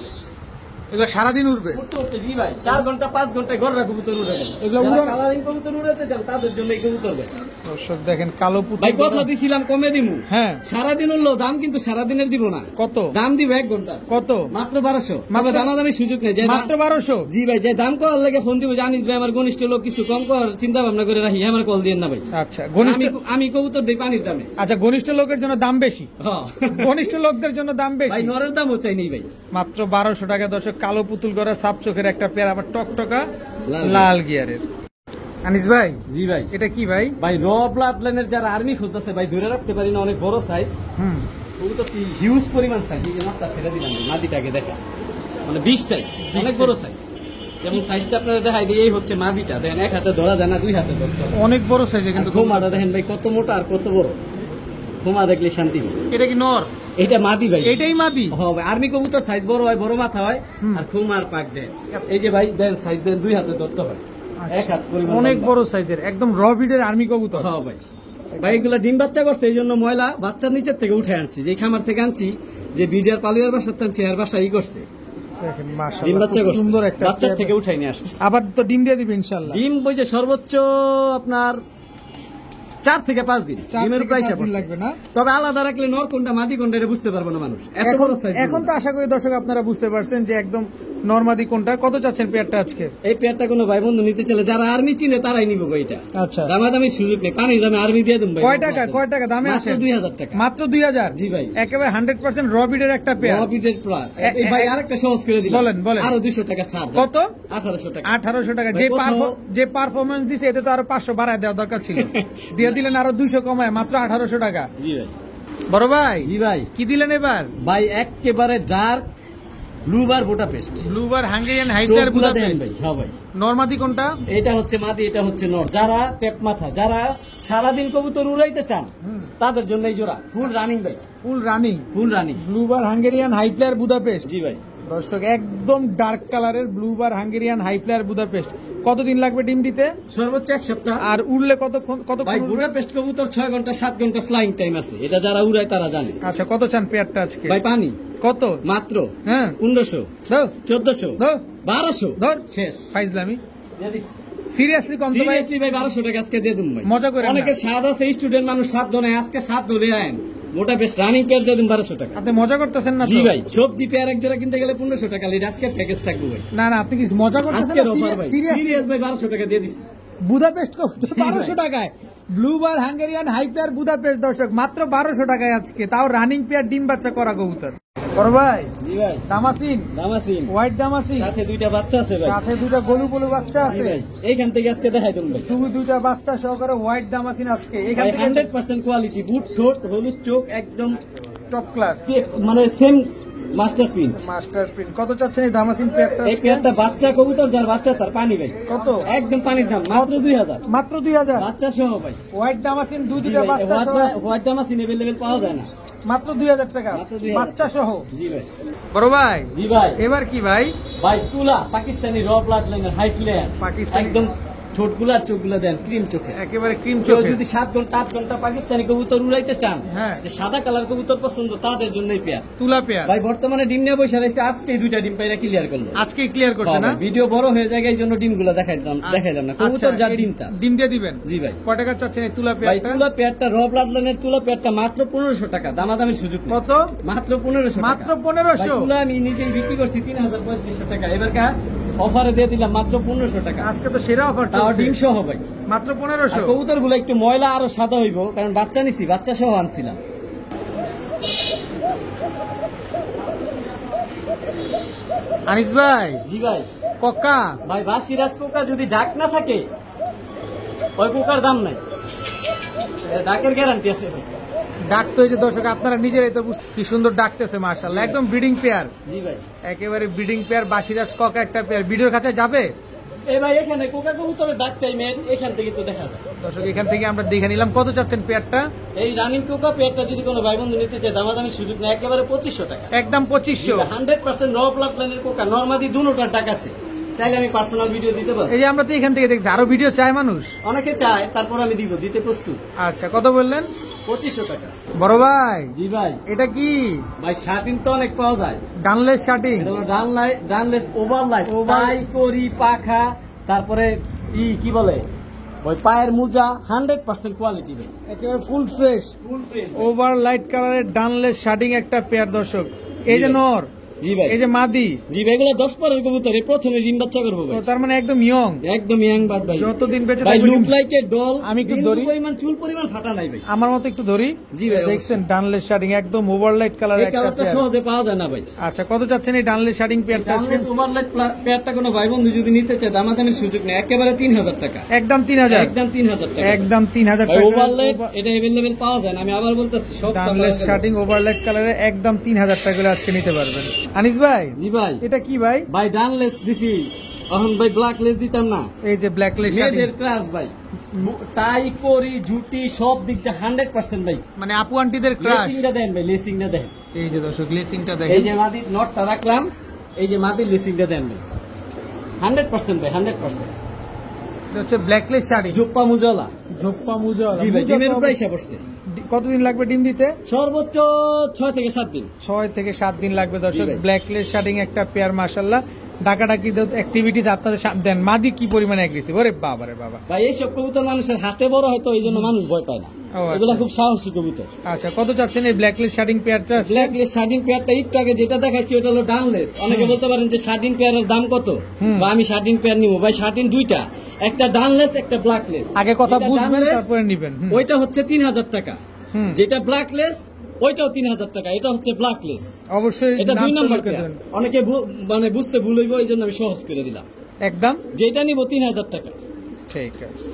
এগুলো সারাদিন উড়বে। উঠতে উঠতে। জি ভাই, 4 ঘন্টা 5 ঘন্টায় গড়রা কবুতর উড়ে গেল। এগুলো যারা উড়ানো- কালারিং কবুতর উড়াতে চান তাদের জন্য এই কবুতর ভাই। দর্শক দেখেন কালো পুতুল ভাই কথা গড়া। দিছিলাম কমে দিমু, হ্যাঁ। সারাদিন উঠলো দাম, কিন্তু সারাদিনের দিব না। কত দাম দিব 1 ঘন্টা। কত? মাত্র 1200। মাত্র? দামাদামি সুযোগ নেই। যে মাত্র 1200? জি ভাই, যে দাম করার লাগে ফোন দিব, জানিস ভাই আমার ঘনিষ্ঠ লোক, কিছু কম কর চিন্তা ভাবনা করে রাখি, আমার কল দিয়েন না ভাই। আচ্ছা, ঘনিষ্ঠ আমি কবুতর দিই পানির দামে। আচ্ছা, ঘনিষ্ঠ লোকের জন্য দাম বেশি, হ্যাঁ। ঘনিষ্ঠ লোকদের জন্য দাম ভাই বেশি। নরের দামও চাই নেই ভাই। মাত্র 1200 টাকা দর্শক, কালো পুতুল গড়া সাপ চোখের একটা পেয়ার, আবার টকটকা লাল লাল গিয়ারের। আনিস ভাই, জি ভাই। এটা কি ভাই? ভাই র ব্লাড লাইনের যারা আর্মি খুঁজতেছে ভাই, ধরে রাখতে পারি না, অনেক বড় সাইজ, কবুতরটি হিউজ পরিমাণ সাইজ। এই যে মাত্রা ছেড়ে দিলাম, মাদিটাকে দেখা, মানে 20 সাইজ, অনেক বড় সাইজ। যেমন সাইজটা আপনারা দেখাই দিই, এই হচ্ছে মাদিটা, দেখেন 1 হাতে ধরা যায় না, 2 হাতে ধরতে হবে। অনেক বড় সাইজে কিন্তু। খোমাটা দেখেন ভাই কত মোটা আর কত বড়, খোমা দেখলে শান্তি নেই। এটা কি নর? এটা মাদি ভাই, এটাই মাদি। হ্যাঁ ভাই, আর্মি কবুতর সাইজ বড় হয়, বড় মাথা হয়, আর খোমার পাক দেন। এই যে ভাই দেন সাইজ দেন, 2 হাতে ধরতে হয়, 1 হাত পরিমাণ অনেক লম্বা। বড় সাইজের, একদম র বিডের আর্মি কবুতর। হ্যাঁ ভাই। ভাই এগুলা ডিম বাচ্চা করছে, এই জন্য ময়লা বাচ্চার নিচের থেকে উঠে আনছি, যে খামার থেকে আনছি, যে বিডিআর পালিয়ার বাসার আনছি, এর বাসা ই করছে, দেখেন ডিম মাশাআল্লাহ, বাচ্চা খুব করছে, সুন্দর একটা বাচ্চার পেয়ার। থেকে উঠাই নিয়ে আসছে। আবার তো ডিম দিয়ে দিবে ইনশাআল্লাহ। ডিম বইছে সর্বোচ্চ আপনার 4 থেকে 5 দিন, 4 ডিমের থেকে প্রায় 5 দিন লাগবে না? তবে আলাদা রাখলে নর কোনটা মাদি কোনটা এটা বুঝতে পারবো না মানুষ, এত বড় সাইজ। এখন তো আশা করি দর্শক আপনারা বুঝতে পারছেন যে একদম নরমাদি কোনটা। কত চাচ্ছেন পেয়ারটা আজকে? এই পেয়ারটা কোনো ভাই বন্ধু নিতে চলে, যারা আর্মি চিনে তারাই নিব ভাই। এটা আচ্ছা, দামাদামি সুযোগ নেই, পানির দামে আর্মি দিয়ে দেব ভাই। কয় টাকা কয় টাকা দামে আছে? 2000 টাকা। মাত্র 2000? জি ভাই। একেবারে 100% র বিডের একটা পেয়ার। রবিটের প্লাস। এই ভাই আরেকটা সহজ করে দিলাম, বলেন, বলেন। আরো 200 টাকা ছাড়। কত? 1800 টাকা। 1800 টাকা। ভাই, কোথাও- যে পারফরমেন্স দিছে এতে তো আরো 500 বাড়ায় দেওয়া দরকার ছিল, দিয়ে দিলেন আরো 200 কমায়, মাত্র 1800 টাকা। জি ভাই। বড় ভাই, জি ভাই। কি দিলেন এবার? ভাই একেবারে ডার্ক ব্লুবার বুদাপেস্ট, ব্লুবার হাঙ্গেরিয়ান হাইটার চোখগুলা দেখেন বুদাপেস্ট। ভাই। হ্যাঁ ভাই, নরমাদি কোনটা? এটা হচ্ছে মাদি, এটা হচ্ছে নর। যারা টেপ মাথা, যারা সারাদিন কবুতর উড়াইতে চান, তাদের জন্য এই জোড়া ফুল রানিং ভাই, full running. Full running. Blue bar Hungarian high flyer Budapest. জি ভাই। দর্শক একদম ডার্ক কালারের blue bar Hungarian high flyer Budapest. কতদিন লাগবে ডিম দিতে? সর্বোচ্চ 1 সপ্তাহ। আর উড়লে কতক্ষণ? ভাই বুদাপেস্ট কবুতর 6 ঘন্টা 7 ঘন্টা ফ্লাইং টাইম আছে, এটা যারা উড়ায় তারা জানে। আচ্ছা, কত চান পেয়ারটা আজকে? ভাই পানি কত? মাত্র হ্যাঁ, 1500, দাও 1400, দাও 1200 ধর। শেষ। ফাইজলামি দিয়ে দিছি। সিরিয়াসলি কম তো ভাই? Seriously ভাই 1200 টাকা আজকে দিয়ে দিন ভাই। মজা করেন না। অনেকে স্বাদ আছে, স্টুডেন্ট মানুষ স্বাদ ধরে, আজকে স্বাদ ধরে আইন, মোটা বেশ রানিং পেয়ার দিয়ে দিন 1200 টাকা। আপনি মজা করতেছেন না তো? জি ভাই, সবজি পেয়ার এক জোড়া কিনতে গেলে 1500 টাকা লিড, আজকে প্যাকেজ থাকবে ভাই। না না, আপনি কি মজা করতেছেন আজকে না? অফার ভাই, সিরিয়াসলি সিরিয়াস ভাই 1200 টাকা দিয়ে দিছি। বুদাপেস্ট কত? জি ভাই। 1200 টাকায় ব্লুবার হাঙ্গেরিয়ান হাই ফ্লায়ার বুদাপেস্ট। দর্শক মাত্র 1200 টাকায় আজকে, তাও রানিং পেয়ার ডিম বাচ্চা করা কবুতর। বড় ভাই জি ভাই দামাসিন দামাসিন হোয়াইট দামাসিন সাথে দুইটা বাচ্চা আছে ভাই সাথে দুইটা গলু গলু বাচ্চা জি আছে ভাই এইখান থেকে আজকে দেখাই দেবো ভাই তুমি দুইটা বাচ্চা সহকারে হোয়াইট দামাসিন আজকে এখান থেকে 100% কোয়ালিটি বুট ঠোঁট হলুদ চোখ একদম টপ ক্লাস মানে same master print master print. কত চাচ্ছেন এই দামাসিন পেয়ারটা এই পেয়ারটা বাচ্চা কবুতর যার বাচ্চা তার পানি ভাই কত একদম পানির দাম মাত্র 2000 মাত্র 2000 বাচ্চা সহ ভাই হোয়াইট দামাসিন দুইটা বাচ্চা সহ হোয়াইট দামাসিন अवेलेबल পাওয়া যায় না মাত্র 2000 টাকা মাত্র 2000 বাচ্চা সহ। জি ভাই বড় ভাই জি ভাই এবার কি ভাই ভাই তুলা পাকিস্তানি র ব্লাড লাইনের হাই ফ্লেয়ার পাকিস্তানি একদম ঠোঁটগুলা আর চোখগুলা দেন ক্রিম চোখে একেবারে ক্রিম কেউ চোখে যদি 7 ঘন্টা 8 ঘন্টা পাকিস্তানি কবুতর উড়াইতে চান হ্যাঁ। যে সাদা কালার কবুতর পছন্দ তাদের জন্যই পেয়ার তুলা পেয়ার ভাই বর্তমানে ডিম নিয়ে বসে রয়েছে আজকে দুইটা ডিম পাইরা ক্লিয়ার করলো আজকে ক্লিয়ার করছে না ভিডিও বড় হয়ে যায় এই জন্য ডিমগুলো দেখাইলাম না কবুতর যার ডিমটা ডিম দিয়ে দিবেন জি ভাই কয় টাকা চাচ্ছেন এই তুলা ভাই পেয়ারটা তুলা পেয়ারটা র ব্লাড লাইনের তুলা পেয়ারটা মাত্র 1500 টাকা দামাদামির সুযোগ নেই কত মাত্র 1500 মাত্র টাকা। 1500 ভাই, তুলা আমি নিজেই বিক্রি করছি 3500 টাকা এবার অফারে দিয়ে দিলাম মাত্র 1500 টাকা আজকে তো সেরা অফার তাও চলছে ডিম সহ ভাই মাত্র 1500 কবুতর গুলো একটু ময়লা আরো সাদা হইব কারণ বাচ্চা নিছি বাচ্চা সহ আনছিলাম আনিস ভাই জি ভাই কক্কা ভাই বাসিরাজ পোকা যদি ডাক না থাকে ওই পোকার দাম নাই ডাকের গ্যারান্টি আছে ভাই। ডাক তো এই যে দর্শক আপনারা নিজেরাই তো কি সুন্দর ডাকতেছে মাশাআল্লাহ একদম ব্রিডিং পেয়ার জি ভাই একেবারে ব্রিডিং পেয়ার বাসিরাজ কক্কা একটা পেয়ার ভিডিওর কাছে যাবে এই ভাই এখানে কোকা কবুতরের ডাক টাইমে এখান থেকে তো দেখা যায় দর্শক এখান থেকে আমরা দেখে নিলাম কত চাচ্ছেন পেয়ারটা এই রানিং কোকা পেয়ারটা যদি কোনো ভাই বন্ধু নিতে চায় দামাদামি সুযোগ নেই একেবারে 2500 টাকা একদম 2500 100% র ব্লাড লাইনের কোকা নরমাদি দুটোটার ডাক আছে চাইলে আমি পার্সোনাল ভিডিও দিতে পারবো এই যে আমরা তো এখান থেকে দেখছি আরো ভিডিও চায় মানুষ অনেকে চায় তারপর আমি দিব দিতে প্রস্তুত আচ্ছা কত বললেন 2500 টাকা বড় ভাই জি ভাই এটা কি ভাই শার্টিং তো অনেক পাওয়া যায় ডানলেস শার্টিং এটা হলো ডানলেস ওভারলাইট টাই করি পাখা তারপরে কি বলে ওই পায়ের মোজা 100% কোয়ালিটি ভাই একেবারে full fresh full fresh over light কালারের ডানলেস শার্টিং একটা পেয়ার দর্শক এই যে নর জি ভাই এই যে মাদি জি ভাই এগুলো 10 পরের কবুতর এই প্রথমে ডিম বাচ্চা করবো ভাই তো তার মানে একদম ইয়ং একদম ইয়াং বাট ভাই যতদিন বেঁচে ভাই থাকবে লুক লাইক এ ডল আমি একটু ধরি। পরিমাণ চুল পরিমাণ ফাটা নাই ভাই আমার মতো একটু ধরি জি ভাই, দেখছেন ডানলেস শার্টিং একদম ওভার লাইট কালারের এই একটা কালারটা পেয়ার সহজে পাওয়া যায় না ভাই আচ্ছা কত চাচ্ছেন এই ডানলেস শার্টিং পেয়ারটা আজকে ডানলেস ওভারলাইট পেয়ারটা কোনো ভাই বন্ধু যদি নিতে চায় দামাদামির সুযোগ নেই একেবারে 3000 টাকা একদম 3000 একদম 3000 টাকা একদম 3000 ভাই টাকা ওভারলাইট এটা अवेलेबल পাওয়া যায় না আমি আবার বলতেছি সব ডানলেস শার্টিং ওভার লাইট কালারের একদম 3000 টাকা করে আজকে নিতে পারবেন আনিস ভাই জি ভাই এটা কি ভাই ভাই ডানলেস দিছি এখন ভাই ব্ল্যাক লেস দিতাম না এই যে ব্ল্যাক লেস শার্টিং মেয়েদের ক্রাশ ভাই টাই করি ঝুটি সব দিক দিয়ে 100% ভাই মানে আপু আন্টিদের ক্রাশ লেসিংটা দেন ভাই লেসিংটা দেন এই যে দর্শক লেসিংটা এই দেখেন যে মাদির নটটা রাখলাম এই যে মাদির লেসিংটা দেন ভাই 100% ভাই 100% এটা হচ্ছে ব্ল্যাক লেস শার্টিং জুপ্পা মুজলা ঝোপ্পা মুজা জি ভাই ডিমের উপরে এসে পড়ছে কতদিন লাগবে ডিম দিতে সর্বোচ্চ 6 থেকে 7 দিন 6 থেকে 7 দিন লাগবে দর্শক জি ভাই। ব্ল্যাক লেস শার্টিং একটা পেয়ার মাশাআল্লাহ ডাকাডাকি অ্যাক্টিভিটিস আপনাদের দেন মাদি কি পরিমাণে অ্যাগ্রেসিভ ওরে বাবা রে বাবা ভাই এইসব কবুতর মানুষের হাতে বড় হয়তো এই জন্য মানুষ ভয় পায় না ও, আচ্ছা। এগুলা খুব সাহসী কবুতর আচ্ছা কত চাচ্ছেন এই ব্ল্যাক লেস শার্টিং পেয়ারটা ব্ল্যাক লেস শার্টিং পেয়ারটা একটু আগে যেটা দেখাচ্ছি ওটা হলো ডানলেস অনেকে বলতে পারেন যে শার্টিং পেয়ারের দাম কত বা আমি শার্টিং পেয়ার নিবো ভাই শার্টিং দুইটা একটা ডানলেস একটা ব্ল্যাক লেস আগে কথা যেটা বুঝবেন ডানলেস, তারপরে নিবেন ওইটা হচ্ছে 3000 টাকা হুম। যেটা ব্ল্যাক লেস ওইটাও 3000 টাকা এটা হচ্ছে ব্ল্যাক লেস অবশ্যই এটা নাম 2 তো নম্বর লিখে দেবেন। অনেকে মানে বুঝতে ভুল হইব এই জন্য আমি সহজ করে দিলাম একদম যেটা নিব 3000 টাকা ঠিক আছে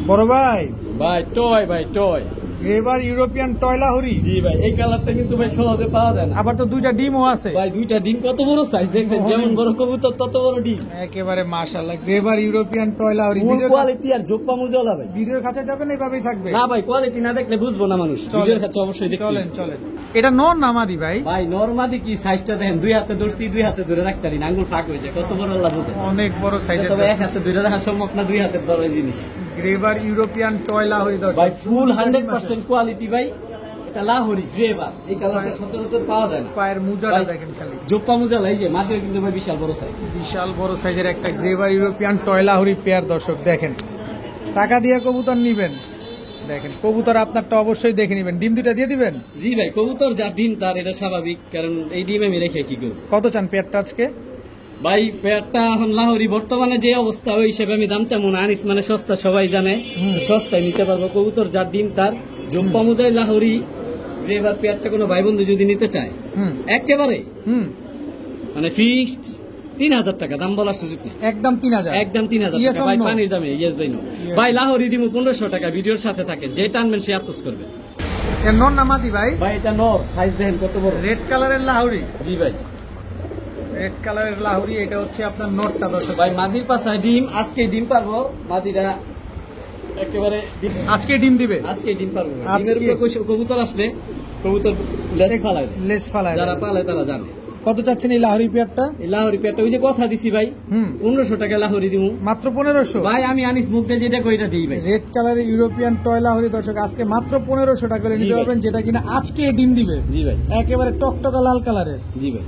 বড় ভাই ভাই টয় এবার ইউরোপিয়ান টয়লাহরি জি ভাই এই কালারটা কিন্তু ভাই সহজে পাওয়া যায় না আবার তো দুইটা ডিমও আছে ভাই দুইটা ডিম কত বড় সাইজ দেখছেন যেমন বড় কবুতর তত বড় ডিম একেবারে মাশাআল্লাহ গ্রেভার ইউরোপিয়ান টয়লাহরি ফুল কোয়ালিটি আর জোপ্পা মুজলা ভাই ভিডিওর কাছে যাবেন এইভাবেই থাকবে না ভাই কোয়ালিটি না দেখলে বুঝবো না মানুষ ভিডিওর কাছে অবশ্যই দেখতে চলেন চলেন এটা নন নামাদি ভাই ভাই নরমাদি কি সাইজটা দেখেন দুই হাতে ধরছি দুই হাতে ধরে রাখতে পারি না আঙ্গুল ফাঁক হয়ে যায় কত বড় আল্লাহ বুঝে অনেক বড় সাইজের তবে এক হাতে ধরে রাখা সম্ভব না দুই হাতের ধরে জিনিস গ্রেভার ইউরোপিয়ান টয়লাহরি দর্শক ভাই ফুল 100% কোয়ালিটি ভাই এটা লাহোরি গ্রেভার এই কালারটা সচরাচর পাওয়া যায় না পায়ের মুজাটা ভাই, দেখেন খালি জোপ্পা মুজলা এই যে মাটির কিন্তু ভাই বিশাল বড় সাইজ বিশাল বড় সাইজের একটা গ্রেভার ইউরোপিয়ান টয়লাহরি পেয়ার দর্শক দেখেন টাকা দিয়ে কবুতর নিবেন দেখেন কবুতর আপনারটা অবশ্যই দেখে নিবেন ডিম দুটা দিয়ে দিবেন জি ভাই কবুতর যা ডিম তার এটা স্বাভাবিক কারণ এই ডিম আমি রেখে কি করব কত চান পেয়ারটা আজকে ভাই পেয়ারটা এখন লাহোরি বর্তমানে যে অবস্থা ওই হিসেবে আমি দাম চামো না আনিস মানে সস্তা সবাই জানে সস্তায় নিতে পারবো কবুতর যার ডিম তার জোপ্পা মুজাই লাহোরি গ্রেভার পেয়ারটা কোনো ভাই বন্ধু যদি নিতে চায় হুম একেবারে হুম মানে ফিক্সড 3,000 টাকা, দাম বলার সুযোগ নেই, একদম 3000 একদম 3,000 Yes টাকা or ভাই, no? পানির দামে। ইয়েস ভাই নো Yes. ভাই, লাহোরি দিমু 1500 টাকা, ভিডিওর সাথে থাকে, যে টানবেন সে আফসোস করবে। এর নর না মাদি ভাই? ভাই এটা নর, সাইজ দেখেন কত বড়। রেড কালারের লাহুরি, জি ভাই, রেড কালারের লাহুরি, এটা হচ্ছে আপনার নটটা দর্শক। ভাই মাদির পাশায় ডিম, আজকে ডিম পারবো, মাদিরা একেবারে আজকে ডিম দিবে, আজকে ডিম পারবো ভাই। আজকে? ডিমের উপরে কবুতর আসলে কবুতর লেস ফালায় দেয়। লেস ফালায় যারা দেয়। পালে তারা জানে। কত চাচ্ছেন এই লাহুরি পেয়ারটা? এই লাহোরি পেয়ারটা ওই যে কথা দিছি ভাই, হুম 1500 টাকা লাহোরি দিমু মাত্র 1500। ভাই। আমি আনিস মুখ দিয়ে যেটা কইটা দিই ভাই। রেড কালারের ইউরোপিয়ান টয় লাহুরি দর্শক আজকে মাত্র 1500 টাকা করে জি নিতে ভাই। পারবেন, যেটা কিনা আজকে ডিম দিবে, জি ভাই, একেবারে টকটকা লাল কালারের। জি ভাই,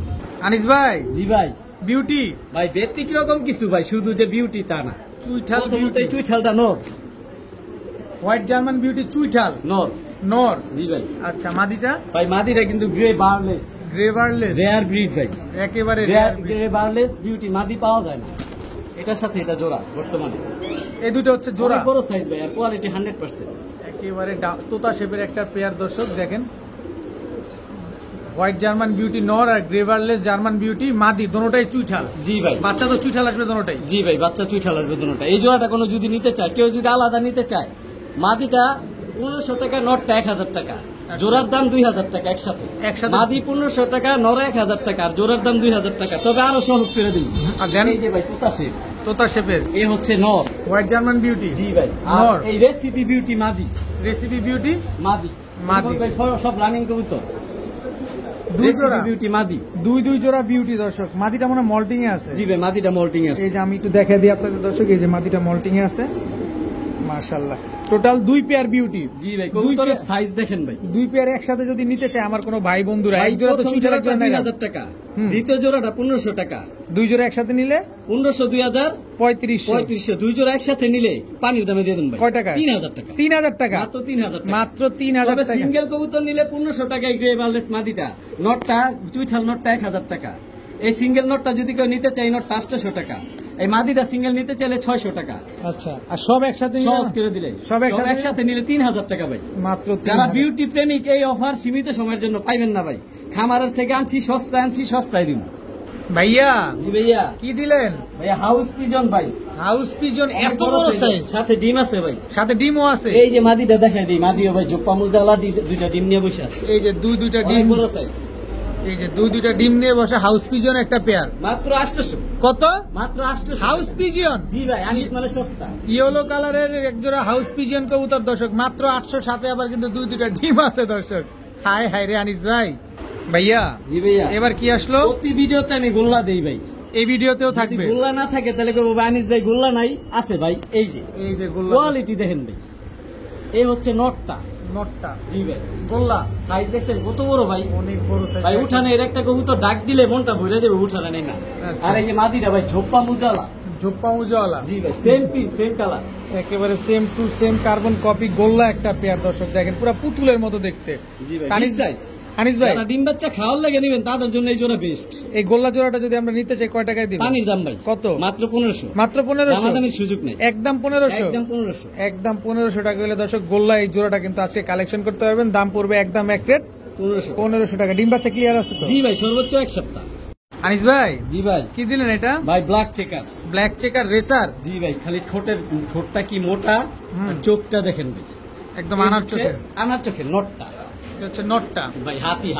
আনিস ভাই, জি ভাই। বিউটি ভাই ব্যতিক্রম কিছু ভাই, শুধু যে বিউটি তা না। চুইঠাল, প্রথমত এই চুইঠালটা নর, হোয়াইট জার্মান বিউটি চুইঠাল নর। নর। জি ভাই, আচ্ছা মাদিটা ভাই মাদিরা কিন্তু গ্রে বারলেস, গ্রেভারলেস, রেয়ার ব্রিড ভাই, একেবারে rare rare breed। Grey বারলেস beauty মাদি পাওয়া যায় না। এটার সাথে এটা জোড়া বর্তমানে, এই দুটো হচ্ছে জোড়া, অনেক বড় সাইজ ভাই, আর কোয়ালিটি 100%। একেবারে তোতা শেপের একটা পেয়ার দর্শক দেখেন। হোয়াইট জার্মান বিউটি নর আর গ্রেভারলেস জার্মান বিউটি মাদি, দোনোটাই চুইঠাল। জি ভাই, বাচ্চা তো চুইঠাল আসবে দোনোটাই। জি ভাই, বাচ্চা চুইঠাল আসবে দুটোটা। এই জোড়াটা কোনো যদি নিতে চায়, কেউ যদি আলাদা নিতে চায়, মাদিটা 1500 টাকা, নটটা 1000 টাকা, জোড়ার দাম 2000 টাকা একসাথে। একসাথে? মাদি 1500 টাকা, নর 1000 টাকা, আর জোড়ার দাম 2000 টাকা। তবে আরো সহজ করে দিন। আর দেন এই যে ভাই তোতাশে, তোতা শেপের এ হচ্ছে নর। হোয়াইট জার্মান বিউটি, জি ভাই, নর। আর এই রেসিপি বিউটি মাদি, রেসিপি বিউটি মাদি মাদি। ভাই, সব রানিং কবুতর। দুই রেসিপি জোড়া বিউটি মাদি। দুই জোড়া বিউটি দর্শক। মাদিটা মনে মল্টিং এ আছে। জি ভাই, মাদিটা মল্টিং আছে। এই যে আমি একটু দেখা দিই আপনাদের দর্শক, এই যে মাদিটা মল্টিং এ আছে, মাশাআল্লাহ। Total 2 pair beauty. জি ভাই, কবুতরের সাইজ দেখেন ভাই। 2 পেয়ার একসাথে যদি নিতে চায় আমার কোনো ভাই বন্ধুরা, ভাই, এক জোড়া তো প্রথম চুইঠাল, এক জোড়াটা জোড়া নাই। 2000 টাকা, হুম। দ্বিতীয় জোড়াটা 1500 টাকা, 2 জোড়া একসাথে নিলে 1500, 2000, 3500। 3500। দুই জোড়া একসাথে নিলে পানির দামে দিয়ে দেন ভাই। কয় টাকা? 3000 টাকা, 3000 টাকা, মাত্র 3000 টাকা। মাত্র 3000 তবে টাকা। সিঙ্গেল কবুতর নিলে 1500 টাকায় গ্রে বার্লেস মাদিটা, নটটা চুইঠাল নটটা 1000 টাকা। এই সিঙ্গেল নটটা যদি কেউ নিতে চাই, নটটা 800 টাকা। এই মাদিটা সিঙ্গেল নিতে চাইলে 600 টাকা। আচ্ছা, আর সব একসাথে নিলে সহজ করে দিলে, সব একসাথে একসাথে নিলে 3000 টাকা ভাই। মাত্র যারা 3000। বিউটি প্রেমিক, এই অফার সীমিত সময়ের জন্য পাইবেন না ভাই। খামারের থেকে আনছি সস্তায় দিব। ভাইয়া জি ভাইয়া, কি দিলেন? ভাইয়া হাউস পিজন ভাই, হাউস পিজন, এত অনেক বড় সাইজ, সাথে ডিম আছে ভাই। সাথে ডিমও আছে। এই যে মাদিটা দেখাই দিই, মাদিও ভাই জোপ্পা মুজালা দুইটা ডিম নিয়ে বসে আছে। এই যে দুইটা অনেক ডিম, বড় সাইজ, এই যে দুইটা ডিম নিয়ে বসে হাউস পিজন একটা পেয়ার। মাত্র 800, কত? মাত্র 800 হাউস পিজন, জি ভাই, আনিস মানে সস্তা। ইয়েলো কালারের এক জোড়া হাউস পিজন কবুতর দর্শক, মাত্র 800, সাথে আবার কিন্তু দুইটা ডিম আছে দর্শক। হাই হাই রে আনিস ভাই। ভাইয়া জি ভাইয়া, এবার কি আসলো? প্রতি ভিডিওতে আমি গোল্লা দেই ভাই। এই ভিডিওতেও যদি থাকবে। গোল্লা না থাকে তাহলে করবো ভাই, আনিস ভাই গোল্লা নাই, আছে ভাই। এই যে এই যে গোল্লা কোয়ালিটি দেখেন ভাই, এই হচ্ছে নটটা। নটটা জি ভাই, গোল্লা সাইজ দেখছেন কত বড় ভাই। অনেক বড় সাইজ ভাই উঠানে এর একটা কবুতর ডাক দিলে মনটা ভরে যাবে, উঠানে নেই না। আচ্ছা। আর এই যে মাদিটা ভাই ঝোপ্পা মুজালা, ঝোপ্পা উজালা, জি ভাই, সেম পিন সেম কালার। একেবারে same to same carbon copy গোল্লা একটা পেয়ার দর্শক, দেখেন পুরো পুতুলের মতো দেখতে। জি ভাই, আনিস big size। আনিস ভাই, যারা ডিম বাচ্চা খাওয়ার লাগে নেবেন তাদের জন্য এই জোড়া বেস্ট। এই গোল্লা জোড়াটা যদি আমরা নিতে চাই কয় টাকায় দিব? পানির দাম ভাই কত? মাত্র 1500, মাত্র 1500, দামাদামির সুযোগ নেই, একদম 1500, একদম 1500। একদম 1500 টাকা হলে দর্শক গোল্লা এই জোড়াটা কিন্তু আজকে কালেকশন করতে পারবেন। দাম পড়বে একদম এক রেট 1500 টাকা। ডিম বাচ্চা ক্লিয়ার আছে তো? জি ভাই, সর্বোচ্চ এক সপ্তাহ। আনিস ভাই জি ভাই, কি দিলেন এটা? ভাই black checker. Black checker racer, জি ভাই, খালি ঠোঁটটা কি মোটা, আর চোখটা দেখেন ভাই, একদম এই আনার হচ্ছে চোখের। আনার চোখের নটটা এটা হচ্ছে নটটা, ভাই, হাতি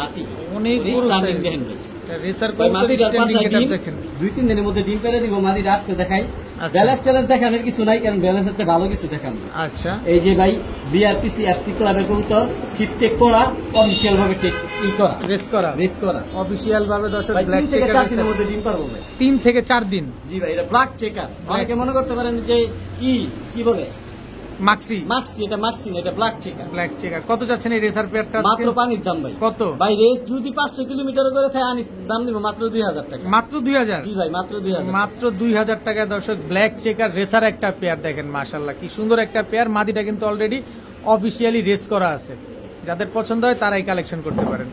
অনেক বড় স্টার্নিং size। দেখেন ভাই। রেসার ভাই কবুতর মাদিটার স্ট্যান্ডিং পাশায় গেটআপ ডিম, দেখেন। 2-3 দিনের মধ্যে ডিম পেরে দিব। মাদির আজকে দেখাই, আচ্ছা। ব্যালেন্স ট্যালেন্স দেখানোর কিছু নাই, কারণ ব্যালেন্স এর ভালো কিছু দেখানো। আচ্ছা, এই যে ভাই বিআরপিসি এফসি ক্লাবের কবুতর, চিপ টেক করা, অফিসিয়াল ভাবে টেক করা, রেস করা, রেস করা। অফিশিয়াল ভাবে দর্শক ভাই ব্ল্যাক 3 থেকে চেকার 4 দিনের মধ্যে ডিম পারবো ভাই। 3 থেকে 4 দিন। জি ভাই, এটা ব্ল্যাক চেকার। অনেকে মনে করতে পারেন যে কি বলে মাক্সি, মাক্সি, এটা মাক্সি না, এটা ব্ল্যাক চেকার। Black checker. কত যাচ্ছেন এই রেসার পেয়ারটা? মাত্র পানির দাম ভাই। কত? ভাই রেস যদি 500 কিলোমিটার করে থাকে, আনিস দাম নিব মাত্র 2000 টাকা। মাত্র 2000। জি ভাই, মাত্র 2000। মাত্র 2000 টাকায় দর্শক ব্ল্যাক চেকার রেসার একটা পেয়ার দেখেন, মাশাআল্লাহ কি সুন্দর একটা পেয়ার। মাদিটা কিন্তু অলরেডি অফিসিয়ালি রেস করা আছে। যাদের পছন্দ হয় তারাই কালেকশন করতে পারেন।